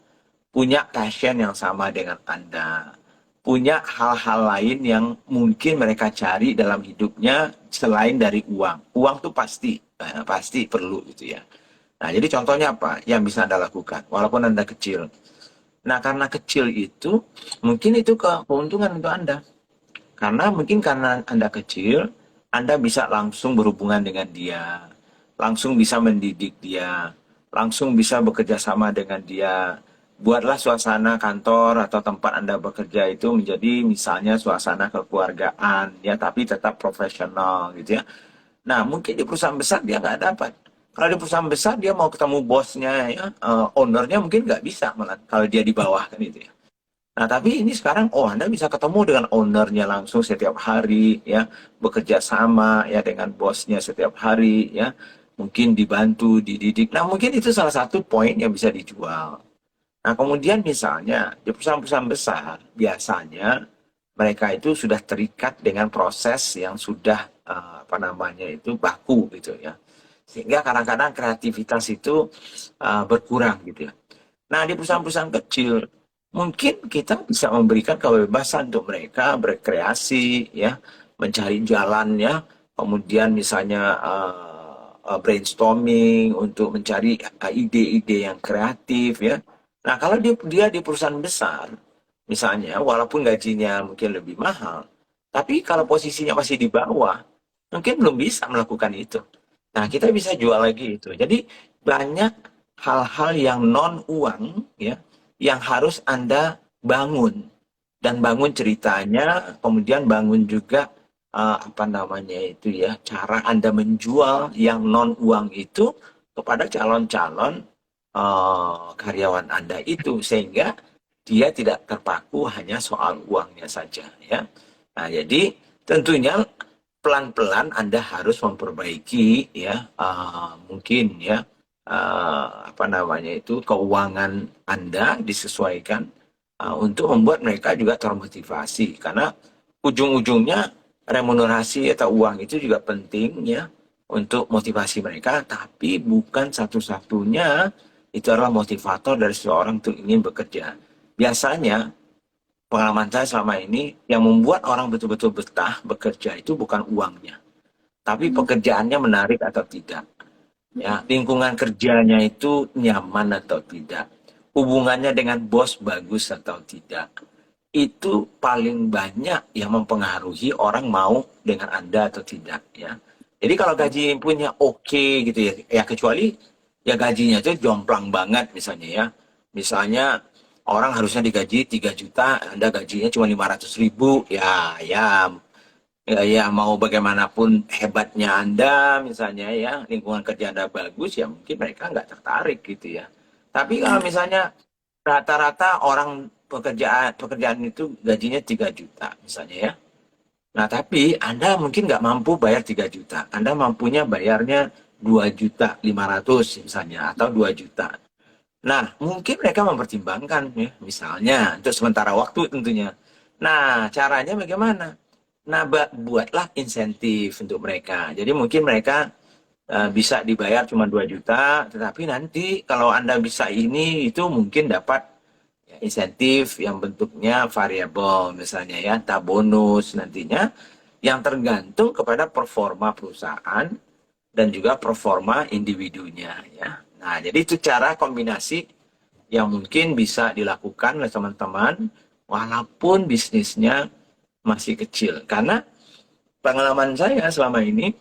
punya passion yang sama dengan Anda, punya hal-hal lain yang mungkin mereka cari dalam hidupnya selain dari uang. Uang tuh pasti perlu gitu ya. Nah, jadi contohnya apa yang bisa Anda lakukan, walaupun Anda kecil. Nah, karena kecil itu, mungkin itu keuntungan untuk Anda. Karena Anda kecil, Anda bisa langsung berhubungan dengan dia, langsung bisa mendidik dia, langsung bisa bekerja sama dengan dia. Buatlah suasana kantor atau tempat Anda bekerja itu menjadi misalnya suasana kekeluargaan, ya, tapi tetap profesional gitu ya. Nah, mungkin di perusahaan besar dia nggak dapat. Kalau di perusahaan besar dia mau ketemu bosnya, ya, ownernya mungkin nggak bisa malah kalau dia di bawah kan itu ya. Nah, tapi ini sekarang, oh, Anda bisa ketemu dengan ownernya langsung setiap hari, ya, bekerja sama ya dengan bosnya setiap hari, ya, mungkin dibantu, dididik. Nah, mungkin itu salah satu poin yang bisa dijual. Nah, kemudian misalnya di perusahaan-perusahaan besar, biasanya mereka itu sudah terikat dengan proses yang sudah apa namanya itu baku gitu ya. Sehingga kadang-kadang kreativitas itu berkurang gitu ya. Nah, di perusahaan-perusahaan kecil, mungkin kita bisa memberikan kebebasan untuk mereka berkreasi, ya, mencari jalan, ya, kemudian misalnya brainstorming untuk mencari ide-ide yang kreatif, ya. Nah, kalau dia di perusahaan besar, misalnya, walaupun gajinya mungkin lebih mahal, tapi kalau posisinya masih di bawah, mungkin belum bisa melakukan itu. Nah, kita bisa jual lagi itu. Jadi, banyak hal-hal yang non uang ya yang harus Anda bangun dan bangun ceritanya, kemudian bangun juga apa namanya itu ya, cara Anda menjual yang non uang itu kepada calon-calon karyawan Anda itu sehingga dia tidak terpaku hanya soal uangnya saja ya. Nah, jadi tentunya pelan-pelan Anda harus memperbaiki ya mungkin ya apa namanya itu keuangan Anda disesuaikan untuk membuat mereka juga termotivasi karena ujung-ujungnya remunerasi atau uang itu juga penting ya untuk motivasi mereka tapi bukan satu-satunya itu adalah motivator dari seseorang untuk ingin bekerja. Biasanya pengalaman saya selama ini yang membuat orang betul-betul betah bekerja itu bukan uangnya tapi pekerjaannya menarik atau tidak. Ya, lingkungan kerjanya itu nyaman atau tidak, hubungannya dengan bos bagus atau tidak, itu paling banyak yang mempengaruhi orang mau dengan Anda atau tidak ya. Jadi kalau gaji punya oke gitu ya, ya kecuali ya gajinya itu jomplang banget misalnya ya. Misalnya orang harusnya digaji 3 juta, Anda gajinya cuma 500.000, ya ya mau bagaimanapun hebatnya Anda misalnya ya lingkungan kerja Anda bagus ya mungkin mereka nggak tertarik gitu ya. Tapi kalau misalnya rata-rata orang pekerjaan itu gajinya 3 juta misalnya ya. Nah tapi Anda mungkin nggak mampu bayar 3 juta. Anda mampunya bayarnya 2.500.000 misalnya atau 2 juta. Nah mungkin mereka mempertimbangkan ya misalnya untuk sementara waktu tentunya. Nah caranya bagaimana? Nah, buatlah insentif untuk mereka. Jadi mungkin mereka bisa dibayar cuma 2 juta, tetapi nanti kalau Anda bisa ini, itu mungkin dapat ya, insentif yang bentuknya variabel, misalnya ya, entah bonus nantinya, yang tergantung kepada performa perusahaan dan juga performa individunya. Ya. Nah, jadi itu cara kombinasi yang mungkin bisa dilakukan oleh teman-teman, walaupun bisnisnya masih kecil. Karena pengalaman saya selama ini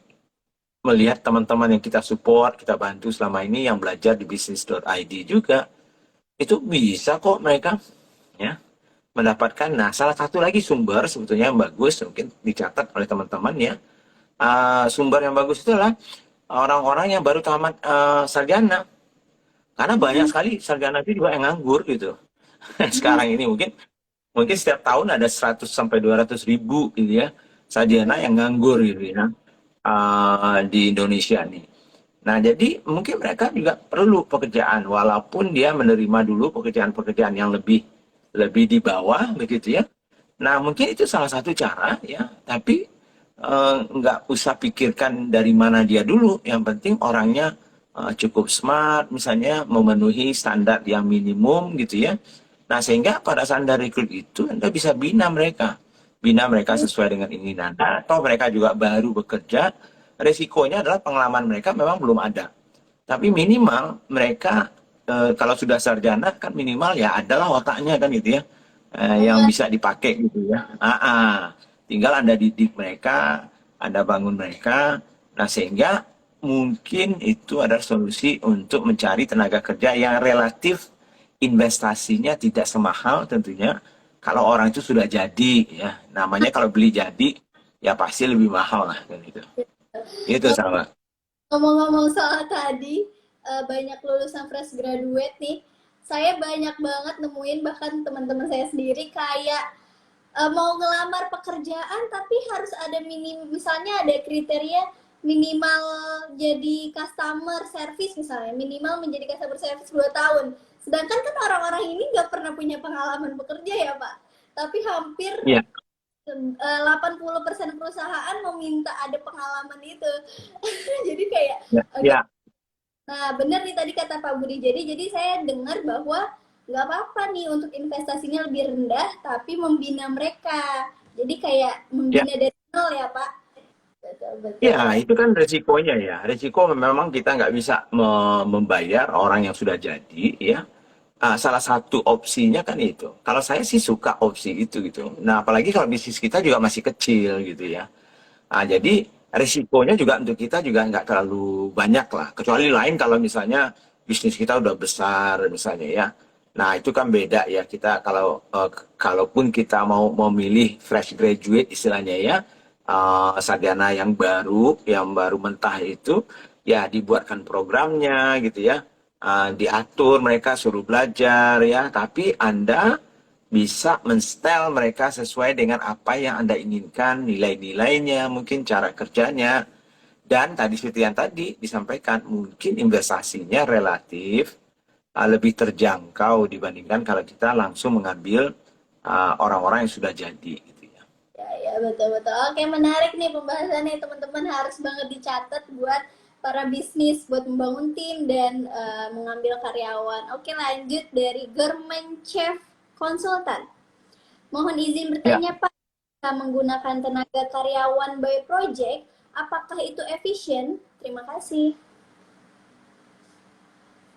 melihat teman-teman yang kita support, kita bantu selama ini yang belajar di bisnis.id juga, itu bisa kok mereka ya mendapatkan. Nah, salah satu lagi sumber sebetulnya yang bagus mungkin dicatat oleh teman-teman ya. Sumber yang bagus itu adalah orang-orang yang baru tamat sarjana. Karena banyak sekali sarjana itu juga yang nganggur gitu. Sekarang ini mungkin setiap tahun ada 100 sampai 200 ribu gitu ya sarjana yang nganggur gitu ya di Indonesia nih. Nah jadi mungkin mereka juga perlu pekerjaan walaupun dia menerima dulu pekerjaan-pekerjaan yang lebih di bawah begitu ya. Nah mungkin itu salah satu cara ya tapi nggak usah pikirkan dari mana dia dulu. Yang penting orangnya cukup smart misalnya memenuhi standar yang minimum gitu ya. Nah, sehingga pada saat Anda rekrut itu, Anda bisa bina mereka. Bina mereka sesuai dengan keinginan Anda, atau mereka juga baru bekerja. Resikonya adalah pengalaman mereka memang belum ada. Tapi minimal mereka, kalau sudah sarjana, kan minimal ya adalah otaknya kan gitu ya. Yang bisa dipakai gitu ya. Tinggal Anda didik mereka, Anda bangun mereka. Nah, sehingga mungkin itu adalah solusi untuk mencari tenaga kerja yang relatif investasinya tidak semahal tentunya kalau orang itu sudah jadi ya. Namanya kalau beli jadi ya pasti lebih mahal lah kan gitu. Itu sama. Ngomong-ngomong soal tadi, banyak lulusan fresh graduate nih, saya banyak banget nemuin bahkan teman-teman saya sendiri kayak mau ngelamar pekerjaan tapi harus ada misalnya ada kriteria minimal jadi customer service misalnya, minimal menjadi customer service 2 tahun. Sedangkan kan orang-orang ini nggak pernah punya pengalaman bekerja ya Pak. Tapi hampir Ya, 80% perusahaan meminta ada pengalaman itu. Jadi kayak ya, oke. ya, Nah, benar nih tadi kata Pak Budi. Jadi saya dengar bahwa nggak apa-apa nih untuk investasinya lebih rendah, tapi membina mereka. Jadi kayak ya. membina dari nol ya Pak. Betul, Ya, betul. itu kan resikonya ya. Resiko memang kita nggak bisa membayar orang yang sudah jadi, ya. Salah satu opsinya kan itu. Kalau saya sih suka opsi itu gitu. Nah, apalagi kalau bisnis kita juga masih kecil gitu ya. Jadi resikonya juga untuk kita juga nggak terlalu banyak lah. Kecuali lain kalau misalnya bisnis kita udah besar misalnya ya. Nah, itu kan beda ya. Kita kalau kalaupun kita mau memilih fresh graduate istilahnya ya, sarjana yang baru mentah itu, ya dibuatkan programnya gitu ya. Diatur mereka suruh belajar ya, tapi Anda bisa menstel mereka sesuai dengan apa yang Anda inginkan, nilai-nilainya, mungkin cara kerjanya. Dan tadi seperti yang tadi disampaikan, mungkin investasinya relatif lebih terjangkau dibandingkan kalau kita langsung mengambil orang-orang yang sudah jadi gitu ya. Ya, ya betul-betul. Oke, menarik nih pembahasannya teman-teman, harus banget dicatat buat para bisnis buat membangun tim dan mengambil karyawan. Oke, lanjut dari German Chef Konsultan. Mohon izin Ya, bertanya Pak, kita menggunakan tenaga karyawan by project, apakah itu efisien? Terima kasih.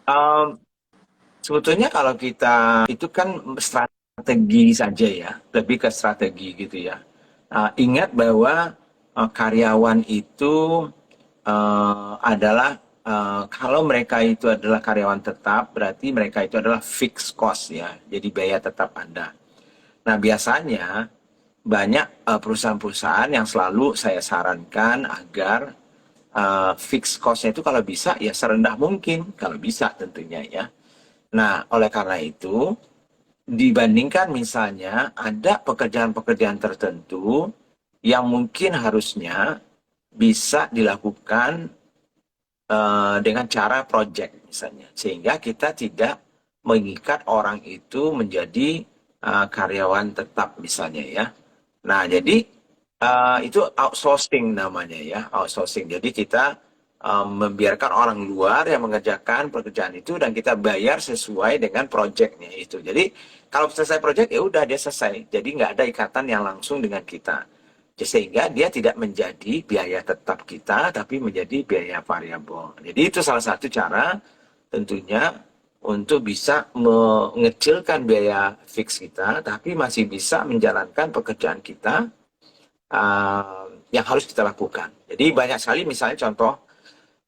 um, sebetulnya kalau kita itu kan strategi saja ya, lebih ke strategi gitu ya. Ingat bahwa karyawan itu adalah kalau mereka itu adalah karyawan tetap, berarti mereka itu adalah fixed cost ya, jadi biaya tetap Anda. Nah biasanya banyak perusahaan-perusahaan yang selalu saya sarankan agar fixed cost-nya itu kalau bisa ya serendah mungkin, kalau bisa tentunya ya. Nah, oleh karena itu, dibandingkan misalnya ada pekerjaan-pekerjaan tertentu yang mungkin harusnya bisa dilakukan dengan cara project misalnya, sehingga kita tidak mengikat orang itu menjadi karyawan tetap misalnya ya. Nah, jadi itu outsourcing namanya ya, outsourcing. Jadi kita membiarkan orang luar yang mengerjakan pekerjaan itu dan kita bayar sesuai dengan projectnya itu. Jadi kalau selesai project ya udah dia selesai. Jadi nggak ada ikatan yang langsung dengan kita. Sehingga dia tidak menjadi biaya tetap kita, tapi menjadi biaya variabel. Jadi itu salah satu cara tentunya untuk bisa mengecilkan biaya fix kita, tapi masih bisa menjalankan pekerjaan kita yang harus kita lakukan. Jadi banyak sekali misalnya contoh,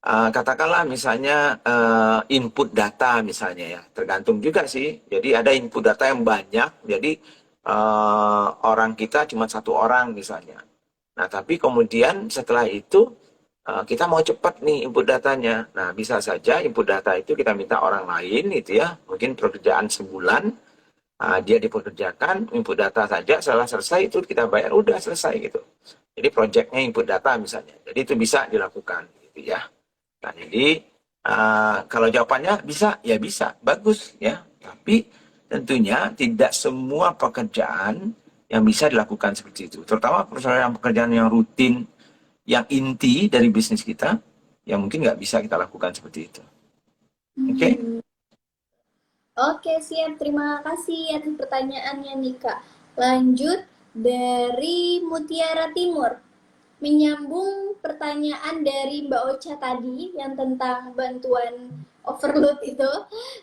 katakanlah misalnya input data misalnya ya, tergantung juga sih. Jadi ada input data yang banyak, jadi orang kita cuma satu orang misalnya. Nah tapi kemudian setelah itu kita mau cepat nih input datanya. Nah bisa saja input data itu kita minta orang lain gitu ya, mungkin pekerjaan sebulan. Dia dipekerjakan, input data saja, setelah selesai itu kita bayar, udah selesai gitu. Jadi projectnya input data misalnya, jadi itu bisa dilakukan gitu ya. Nah jadi kalau jawabannya bisa, ya bisa, bagus ya. Tapi tentunya tidak semua pekerjaan yang bisa dilakukan seperti itu. Terutama pekerjaan yang rutin, yang inti dari bisnis kita, yang mungkin nggak bisa kita lakukan seperti itu. Oke? Okay? Oke, siap. Terima kasih atas pertanyaannya nih, Kak. Lanjut dari Mutiara Timur. Menyambung pertanyaan dari Mbak Ocha tadi yang tentang bantuan overload itu,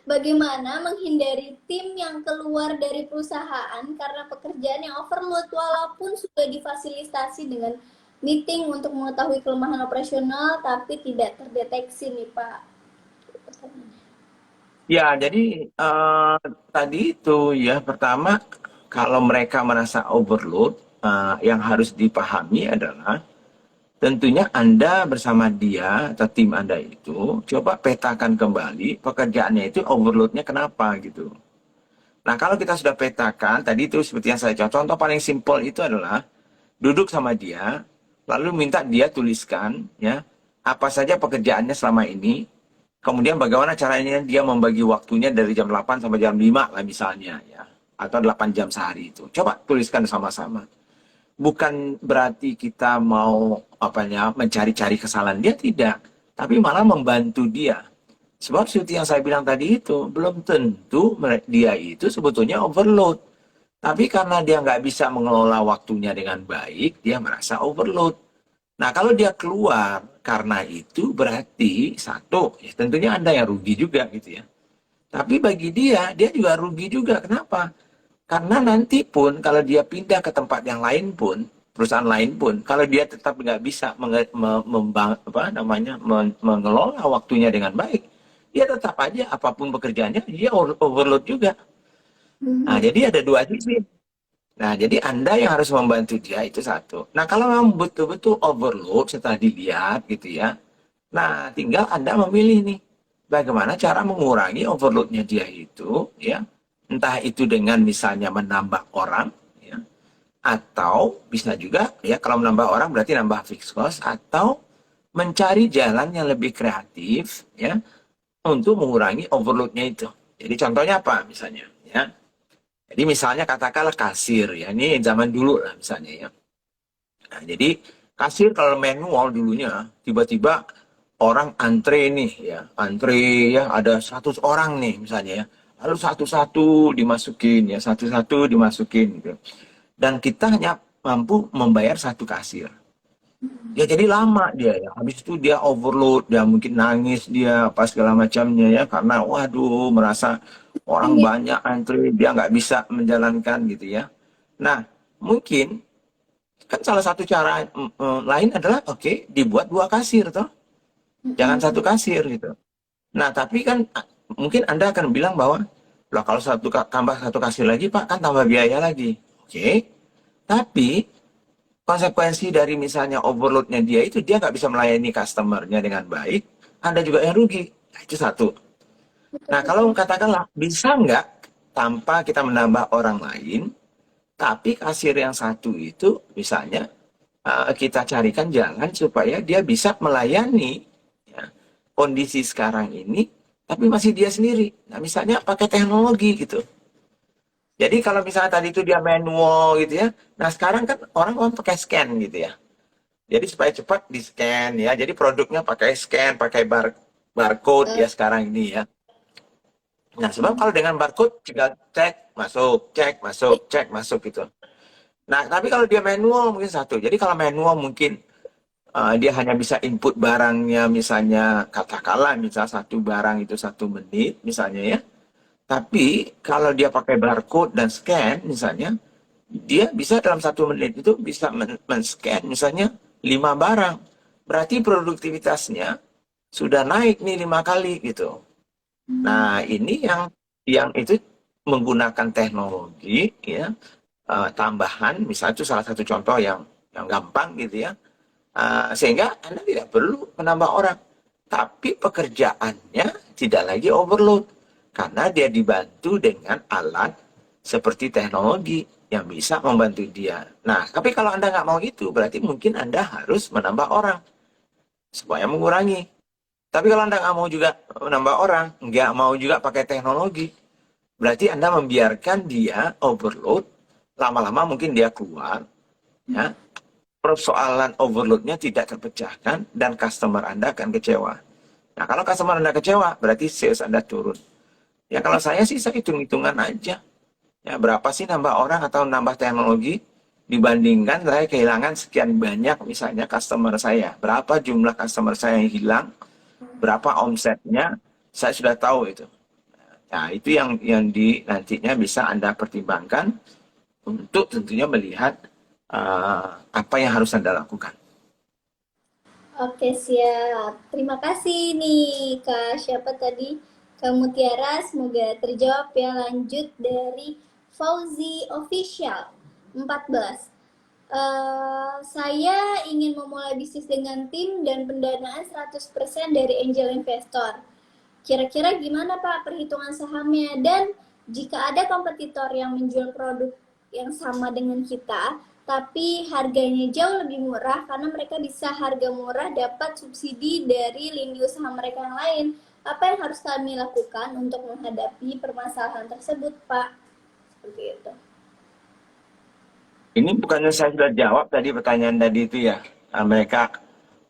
bagaimana menghindari tim yang keluar dari perusahaan karena pekerjaan yang overload walaupun sudah difasilitasi dengan meeting untuk mengetahui kelemahan operasional tapi tidak terdeteksi nih Pak. Ya, jadi tadi itu ya pertama kalau mereka merasa overload, yang harus dipahami adalah tentunya Anda bersama dia atau tim Anda itu coba petakan kembali pekerjaannya itu overloadnya kenapa gitu. Nah, kalau kita sudah petakan, tadi itu seperti yang saya contoh paling simpel itu adalah duduk sama dia, lalu minta dia tuliskan ya apa saja pekerjaannya selama ini, kemudian bagaimana caranya dia membagi waktunya dari jam 8 sampai jam 5 lah misalnya ya, atau 8 jam sehari itu. Coba tuliskan sama-sama. Bukan berarti kita mau mencari-cari kesalahan dia, tidak, tapi malah membantu dia. Sebab seperti yang saya bilang tadi itu, belum tentu dia itu sebetulnya overload. Tapi karena dia nggak bisa mengelola waktunya dengan baik, dia merasa overload. Nah, kalau dia keluar karena itu berarti satu, ya tentunya Anda yang rugi juga gitu ya. Tapi bagi dia juga rugi juga. Kenapa? Karena nanti pun kalau dia pindah ke tempat yang lain pun, perusahaan lain pun, kalau dia tetap nggak bisa mengelola waktunya dengan baik, dia tetap aja apapun pekerjaannya dia overload juga. Nah, jadi ada dua sisi. Nah, jadi Anda yang harus membantu dia itu satu. Nah, kalau memang betul-betul overload setelah dilihat gitu ya. Nah, tinggal Anda memilih nih bagaimana cara mengurangi overloadnya dia itu ya. Entah itu dengan misalnya menambah orang ya, atau bisa juga ya kalau menambah orang berarti nambah fixed cost, atau mencari jalan yang lebih kreatif ya untuk mengurangi overloadnya itu. Jadi contohnya apa misalnya ya? Jadi misalnya katakanlah kasir ya, ini zaman dulu lah misalnya ya. Nah, jadi kasir kalau manual dulunya, tiba-tiba orang antre nih ya, antre ya ada 100 orang nih misalnya ya. Lalu satu-satu dimasukin ya, satu-satu dimasukin gitu. Dan kita hanya mampu membayar satu kasir. Ya jadi lama dia ya. Habis itu dia overload, dia mungkin nangis dia apa segala macamnya ya karena waduh merasa orang Iya. banyak antri dia nggak bisa menjalankan gitu ya. Nah mungkin kan salah satu cara lain adalah oke, dibuat dua kasir toh, jangan satu kasir gitu. Nah tapi kan mungkin Anda akan bilang bahwa lah kalau tambah satu kasir lagi Pak kan tambah biaya lagi. Oke, tapi konsekuensi dari misalnya overloadnya dia itu dia nggak bisa melayani customernya dengan baik, Anda juga yang rugi. Nah, itu satu. Betul, Nah, kalau betul. katakanlah bisa nggak tanpa kita menambah orang lain, tapi kasir yang satu itu misalnya kita carikan jalan supaya dia bisa melayani ya, kondisi sekarang ini, tapi masih dia sendiri. Nah, misalnya pakai teknologi gitu. Jadi kalau misalnya tadi itu dia manual gitu ya, nah sekarang kan orang pakai scan gitu ya. Jadi supaya cepat di scan ya. Jadi produknya pakai scan, pakai barcode ya sekarang ini ya. Nah, sebab kalau dengan barcode tinggal cek, masuk, cek, masuk gitu. Nah, tapi kalau dia manual mungkin satu. Jadi kalau manual mungkin dia hanya bisa input barangnya misalnya katakanlah misal satu barang itu 1 menit misalnya ya. Tapi kalau dia pakai barcode dan scan misalnya, dia bisa dalam 1 menit itu bisa men-scan misalnya 5 barang. Berarti produktivitasnya sudah naik nih 5 kali gitu. Nah ini yang itu menggunakan teknologi ya, tambahan, misalnya itu salah satu contoh yang gampang gitu ya. Sehingga Anda tidak perlu menambah orang, tapi pekerjaannya tidak lagi overload karena dia dibantu dengan alat seperti teknologi yang bisa membantu dia. Nah, tapi kalau Anda nggak mau itu, berarti mungkin Anda harus menambah orang supaya mengurangi. Tapi kalau Anda nggak mau juga menambah orang, nggak mau juga pakai teknologi, berarti Anda membiarkan dia overload, lama-lama mungkin dia keluar, ya. Persoalan overloadnya tidak terpecahkan dan customer Anda akan kecewa. Nah, kalau customer Anda kecewa, berarti sales Anda turun. Ya, kalau saya sih saya hitung-hitungan aja. Ya, berapa sih nambah orang atau nambah teknologi dibandingkan saya kehilangan sekian banyak misalnya customer saya. Berapa jumlah customer saya yang hilang, berapa omsetnya, saya sudah tahu itu. Nah, itu yang nantinya bisa Anda pertimbangkan untuk tentunya melihat apa yang harus Anda lakukan. Oke, siap. Terima kasih nih, Kak. Siapa tadi? Kak Mutiara, semoga terjawab ya. Lanjut dari Fauzi Official 14. Saya ingin memulai bisnis dengan tim dan pendanaan 100% dari angel investor. Kira-kira gimana Pak perhitungan sahamnya? Dan jika ada kompetitor yang menjual produk yang sama dengan kita, tapi harganya jauh lebih murah karena mereka bisa harga murah dapat subsidi dari lini usaha mereka yang lain. Apa yang harus kami lakukan untuk menghadapi permasalahan tersebut, Pak? Seperti itu. Ini bukannya saya sudah jawab tadi pertanyaan tadi itu ya. Mereka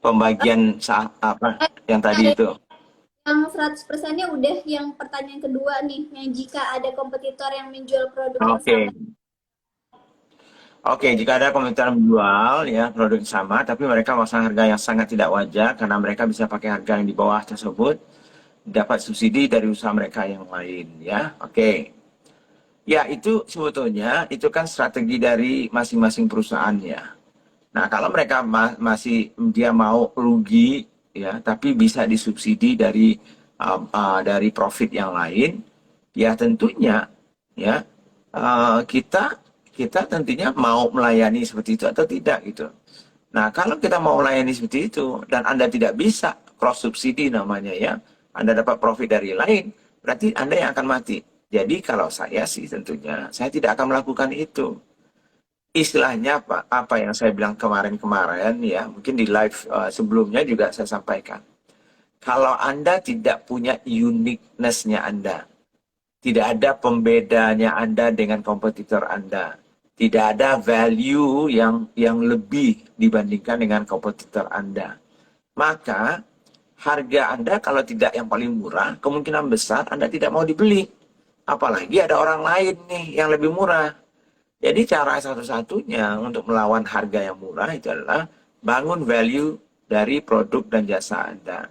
pembagian apa yang tadi itu. Yang 100%-nya udah, yang pertanyaan kedua nih, yang jika ada kompetitor yang menjual produk yang Oke. sama. Oke, jika ada komentar menjual ya produk yang sama, tapi mereka memasang harga yang sangat tidak wajar karena mereka bisa pakai harga yang di bawah tersebut, dapat subsidi dari usaha mereka yang lain ya. Oke. Ya, itu sebetulnya itu kan strategi dari masing-masing perusahaan ya. Nah, kalau mereka masih dia mau rugi ya, tapi bisa disubsidi dari profit yang lain, ya tentunya ya kita kita tentunya mau melayani seperti itu atau tidak gitu. Nah, kalau kita mau melayani seperti itu dan Anda tidak bisa cross subsidi namanya ya, Anda dapat profit dari lain, berarti Anda yang akan mati. Jadi kalau saya sih tentunya saya tidak akan melakukan itu. Istilahnya apa yang saya bilang kemarin-kemarin ya, mungkin di live sebelumnya juga saya sampaikan. Kalau Anda tidak punya uniqueness-nya Anda, tidak ada pembedanya Anda dengan kompetitor Anda, tidak ada value yang lebih dibandingkan dengan kompetitor Anda, maka harga Anda kalau tidak yang paling murah, kemungkinan besar Anda tidak mau dibeli. Apalagi ada orang lain nih yang lebih murah. Jadi cara satu-satunya untuk melawan harga yang murah itu adalah bangun value dari produk dan jasa Anda.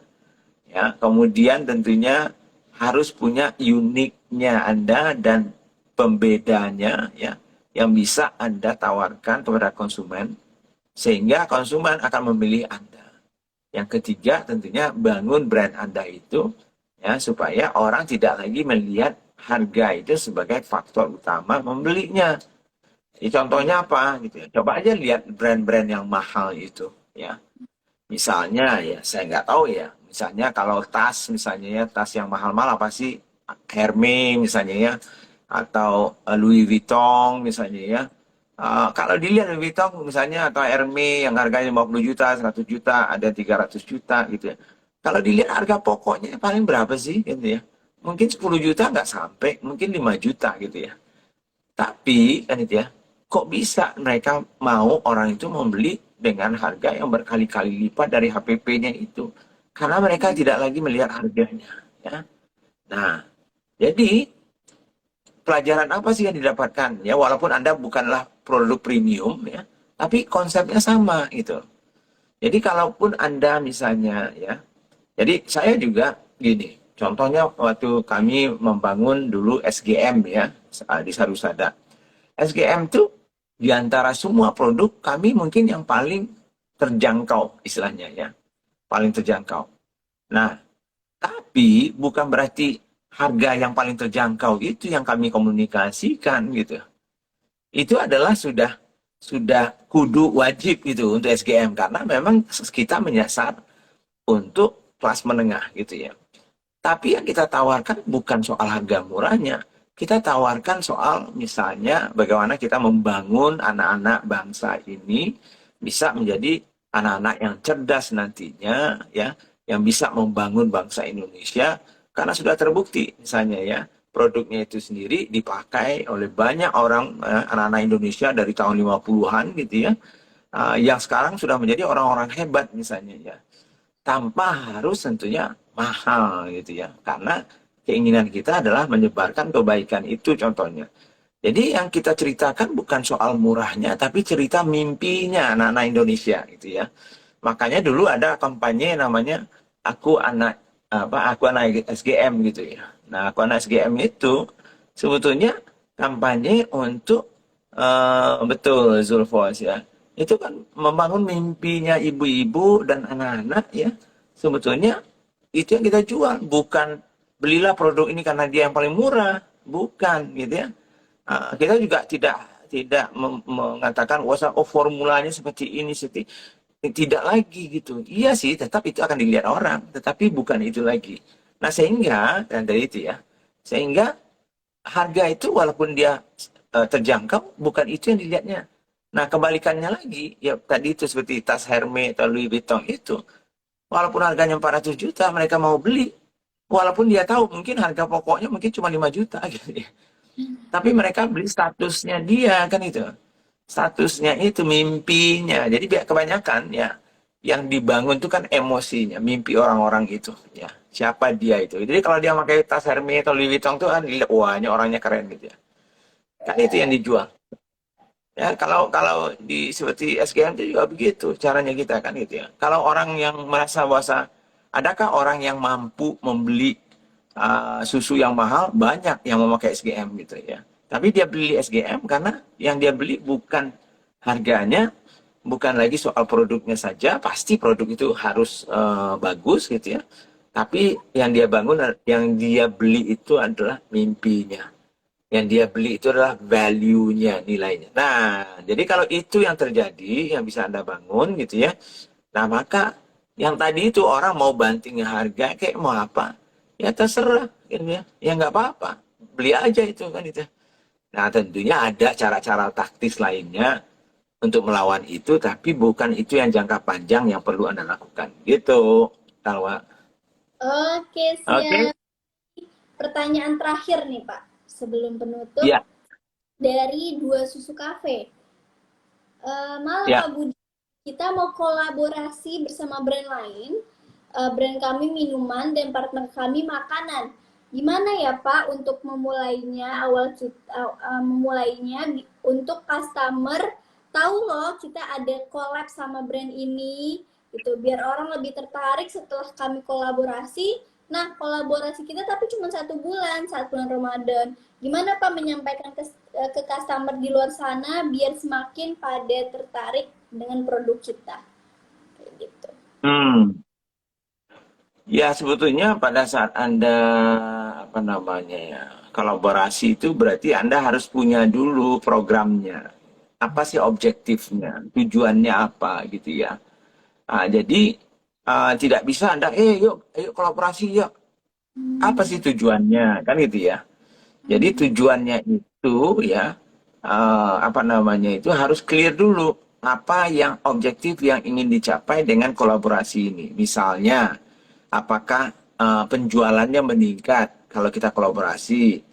Ya, kemudian tentunya harus punya uniknya Anda dan pembedanya ya yang bisa Anda tawarkan kepada konsumen sehingga konsumen akan memilih Anda. Yang ketiga tentunya bangun brand Anda itu ya supaya orang tidak lagi melihat harga itu sebagai faktor utama membelinya. Contohnya apa gitu ya? Coba aja lihat brand-brand yang mahal itu ya. Misalnya ya saya nggak tahu ya. Misalnya kalau tas misalnya ya tas yang mahal-mahal apa sih? Hermes misalnya ya atau Louis Vuitton misalnya ya. Kalau dilihat Louis Vuitton misalnya atau Hermes yang harganya 50 juta, 100 juta, ada 300 juta gitu ya. Kalau dilihat harga pokoknya paling berapa sih gitu ya. Mungkin 10 juta nggak sampai, mungkin 5 juta gitu ya. Tapi kan itu ya, kok bisa mereka mau orang itu membeli dengan harga yang berkali-kali lipat dari HPP-nya itu? Karena mereka tidak lagi melihat harganya. Ya. Nah, jadi pelajaran apa sih yang didapatkan? Ya, walaupun Anda bukanlah produk premium, ya, tapi konsepnya sama gitu. Jadi kalaupun Anda misalnya, ya, jadi saya juga gini. Contohnya waktu kami membangun dulu SGM ya di Sarusada. SGM tuh di antara semua produk kami mungkin yang paling terjangkau istilahnya ya. Paling terjangkau. Nah, tapi bukan berarti harga yang paling terjangkau itu yang kami komunikasikan gitu. Itu adalah sudah kudu wajib gitu untuk SGM karena memang kita menyasar untuk kelas menengah gitu ya. Tapi yang kita tawarkan bukan soal harga murahnya. Kita tawarkan soal misalnya bagaimana kita membangun anak-anak bangsa ini bisa menjadi anak-anak yang cerdas nantinya ya, yang bisa membangun bangsa Indonesia karena sudah terbukti misalnya ya, produknya itu sendiri dipakai oleh banyak orang anak-anak Indonesia dari tahun 50-an gitu ya. Yang sekarang sudah menjadi orang-orang hebat misalnya ya. Tanpa harus tentunya mahal gitu ya. Karena keinginan kita adalah menyebarkan kebaikan itu contohnya. Jadi yang kita ceritakan bukan soal murahnya, tapi cerita mimpinya anak-anak Indonesia gitu ya. Makanya dulu ada kampanye namanya aku anak SGM gitu ya. Nah, aku anak SGM itu sebetulnya kampanye untuk betul Zulfos ya. itu kan membangun mimpinya ibu-ibu dan anak-anak ya. Sebetulnya itu yang kita jual, bukan belilah produk ini karena dia yang paling murah, bukan gitu ya. Kita juga tidak mengatakan oh formulanya seperti ini seperti tidak lagi gitu. Iya sih, tetap itu akan dilihat orang, tetapi bukan itu lagi. Nah, sehingga dan dari itu ya. Sehingga harga itu walaupun dia terjangkau, bukan itu yang dilihatnya. Nah, kebalikannya lagi, ya tadi itu seperti tas Hermes atau Louis Vuitton itu, walaupun harganya 400 juta, mereka mau beli. Walaupun dia tahu mungkin harga pokoknya mungkin cuma 5 juta gitu ya. Tapi mereka beli statusnya dia kan itu. Statusnya itu mimpinya. Jadi kebanyakan ya yang dibangun itu kan emosinya, mimpi orang-orang itu ya. Siapa dia itu. Jadi kalau dia pakai tas Hermes atau Louis Vuitton tuh kan dilihat wah ini orangnya keren gitu ya. Kan itu yang dijual. Ya, kalau di seperti SGM itu juga begitu caranya kita kan gitu ya. Kalau orang yang merasa bahwa adakah orang yang mampu membeli susu yang mahal, banyak yang memakai SGM gitu ya. Tapi dia beli SGM karena yang dia beli bukan harganya, bukan lagi soal produknya saja, pasti produk itu harus bagus gitu ya. Tapi yang dia bangun, yang dia beli itu adalah mimpinya. Yang dia beli itu adalah value-nya, nilainya. Nah, jadi kalau itu yang terjadi, yang bisa Anda bangun gitu ya. Nah, maka yang tadi itu orang mau banting harga, kayak mau apa, ya terserah. Gitu ya nggak apa-apa. Beli aja itu kan itu. Nah, tentunya ada cara-cara taktis lainnya untuk melawan itu, tapi bukan itu yang jangka panjang yang perlu Anda lakukan. Gitu, Talwa. Oke, Oke? siap. Pertanyaan terakhir nih, Pak. Sebelum penutup, Ya, dari Dua Susu Cafe. Malam ya. Pak Budi, kita mau kolaborasi bersama brand lain. Brand kami minuman dan partner kami makanan. Gimana ya Pak untuk memulainya? Memulainya untuk customer tahu loh kita ada collab sama brand ini, gitu. Biar orang lebih tertarik setelah kami kolaborasi. Nah, kolaborasi kita tapi cuma 1 bulan, saat bulan Ramadan. Gimana Pak menyampaikan ke customer di luar sana biar semakin pada tertarik dengan produk kita? Kayak gitu. Ya, sebetulnya pada saat Anda apa namanya ya, kolaborasi itu berarti Anda harus punya dulu programnya. Apa sih objektifnya, tujuannya apa gitu ya. Jadi tidak bisa Anda yuk kolaborasi yuk. Apa sih tujuannya kan gitu ya. Jadi tujuannya itu ya apa namanya itu harus clear dulu apa yang objektif yang ingin dicapai dengan kolaborasi ini. Misalnya apakah penjualannya meningkat kalau kita kolaborasi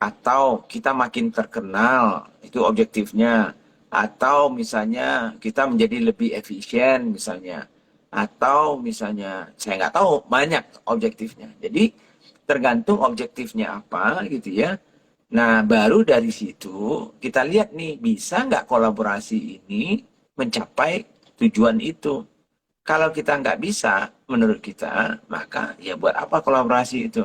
atau kita makin terkenal, itu objektifnya, atau misalnya kita menjadi lebih efisien misalnya, atau misalnya saya nggak tahu, banyak objektifnya. Jadi tergantung objektifnya apa gitu ya. Nah, baru dari situ kita lihat nih, bisa nggak kolaborasi ini mencapai tujuan itu. Kalau kita nggak bisa, menurut kita, maka ya buat apa kolaborasi itu?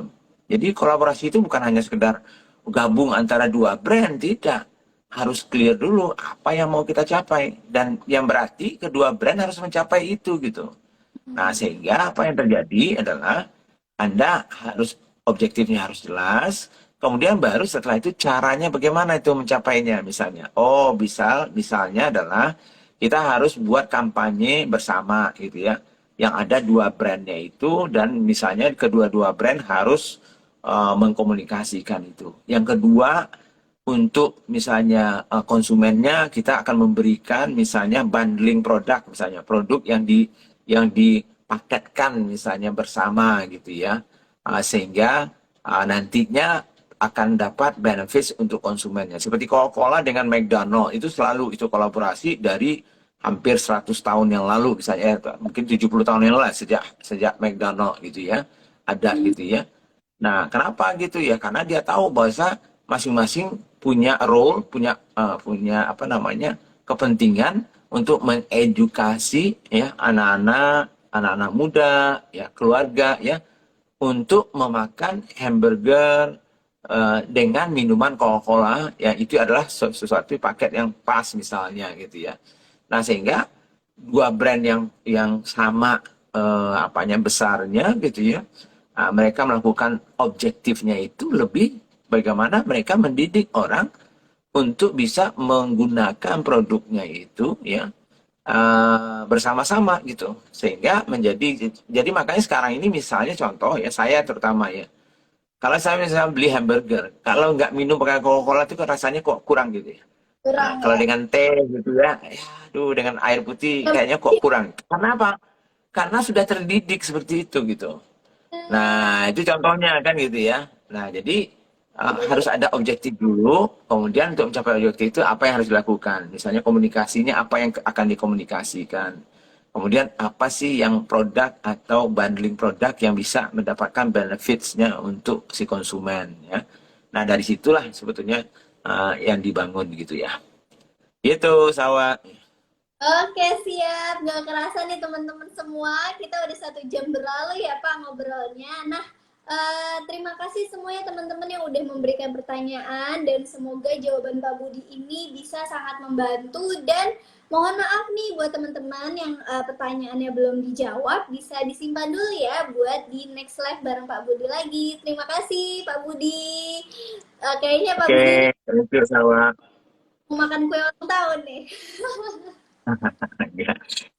Jadi kolaborasi itu bukan hanya sekedar gabung antara 2 brand, tidak. Harus clear dulu apa yang mau kita capai. Dan yang berarti kedua brand harus mencapai itu gitu. Nah, sehingga apa yang terjadi adalah Anda harus objektifnya harus jelas. Kemudian baru setelah itu caranya bagaimana itu mencapainya misalnya. Oh, misalnya adalah kita harus buat kampanye bersama gitu ya. Yang ada 2 brandnya itu dan misalnya kedua-dua brand harus mengkomunikasikan itu. Yang kedua, untuk misalnya konsumennya kita akan memberikan misalnya bundling produk, misalnya produk yang dipaketkan misalnya bersama gitu ya. Sehingga nantinya akan dapat benefits untuk konsumennya. Seperti Coca-Cola dengan McDonald itu selalu itu kolaborasi dari hampir 100 tahun yang lalu misalnya, mungkin 70 tahun yang lalu sejak McDonald gitu ya. Ada gitu ya. Nah, kenapa gitu ya? Karena dia tahu bahwa masing-masing punya role, punya apa namanya? Kepentingan untuk mengedukasi ya anak-anak muda, ya keluarga ya untuk memakan hamburger dengan minuman Coca-Cola, ya itu adalah sesuatu paket yang pas misalnya gitu ya. Nah, sehingga dua brand yang sama apanya besarnya gitu ya. Mereka melakukan objektifnya itu lebih bagaimana mereka mendidik orang untuk bisa menggunakan produknya itu ya bersama-sama gitu sehingga jadi makanya sekarang ini misalnya contoh ya saya terutama ya kalau saya misalnya beli hamburger kalau nggak minum pakai Coca-Cola itu kan rasanya kok kurang gitu ya. Kurang Kalau ya. dengan teh gitu ya aduh dengan air putih kayaknya kok kurang karena apa karena sudah terdidik seperti itu gitu. Nah, itu contohnya kan gitu ya. Nah, jadi harus ada objektif dulu, kemudian untuk mencapai objektif itu apa yang harus dilakukan. Misalnya komunikasinya apa yang akan dikomunikasikan. Kemudian apa sih yang produk atau bundling produk yang bisa mendapatkan benefits-nya untuk si konsumen ya. Nah, dari situlah sebetulnya yang dibangun gitu ya. Itu Sawa. Oke, siap. Gak kerasa nih teman-teman semua. Kita udah 1 jam berlalu ya Pak ngobrolnya. Nah, terima kasih semuanya teman-teman yang udah memberikan pertanyaan dan semoga jawaban Pak Budi ini bisa sangat membantu dan mohon maaf nih buat teman-teman yang pertanyaannya belum dijawab bisa disimpan dulu ya buat di next live bareng Pak Budi lagi. Terima kasih Pak Budi. Kayaknya Pak Budi ini Oke, thank you Sawa. mau makan kue ulang tahun nih. Ya.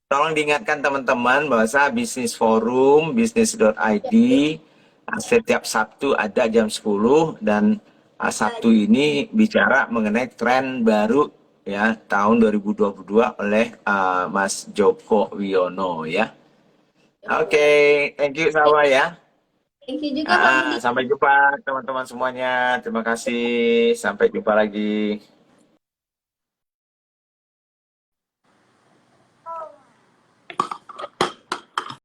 Tolong diingatkan teman-teman bahwa Bisnis Forum, bisnis.id setiap Sabtu ada jam 10 dan Sabtu ini bicara mengenai tren baru ya tahun 2022 oleh Mas Joko Wiono ya. Oke, thank you Sawa ya. Thank you juga Pak Budi. Sampai jumpa teman-teman semuanya. Terima kasih. Sampai jumpa lagi.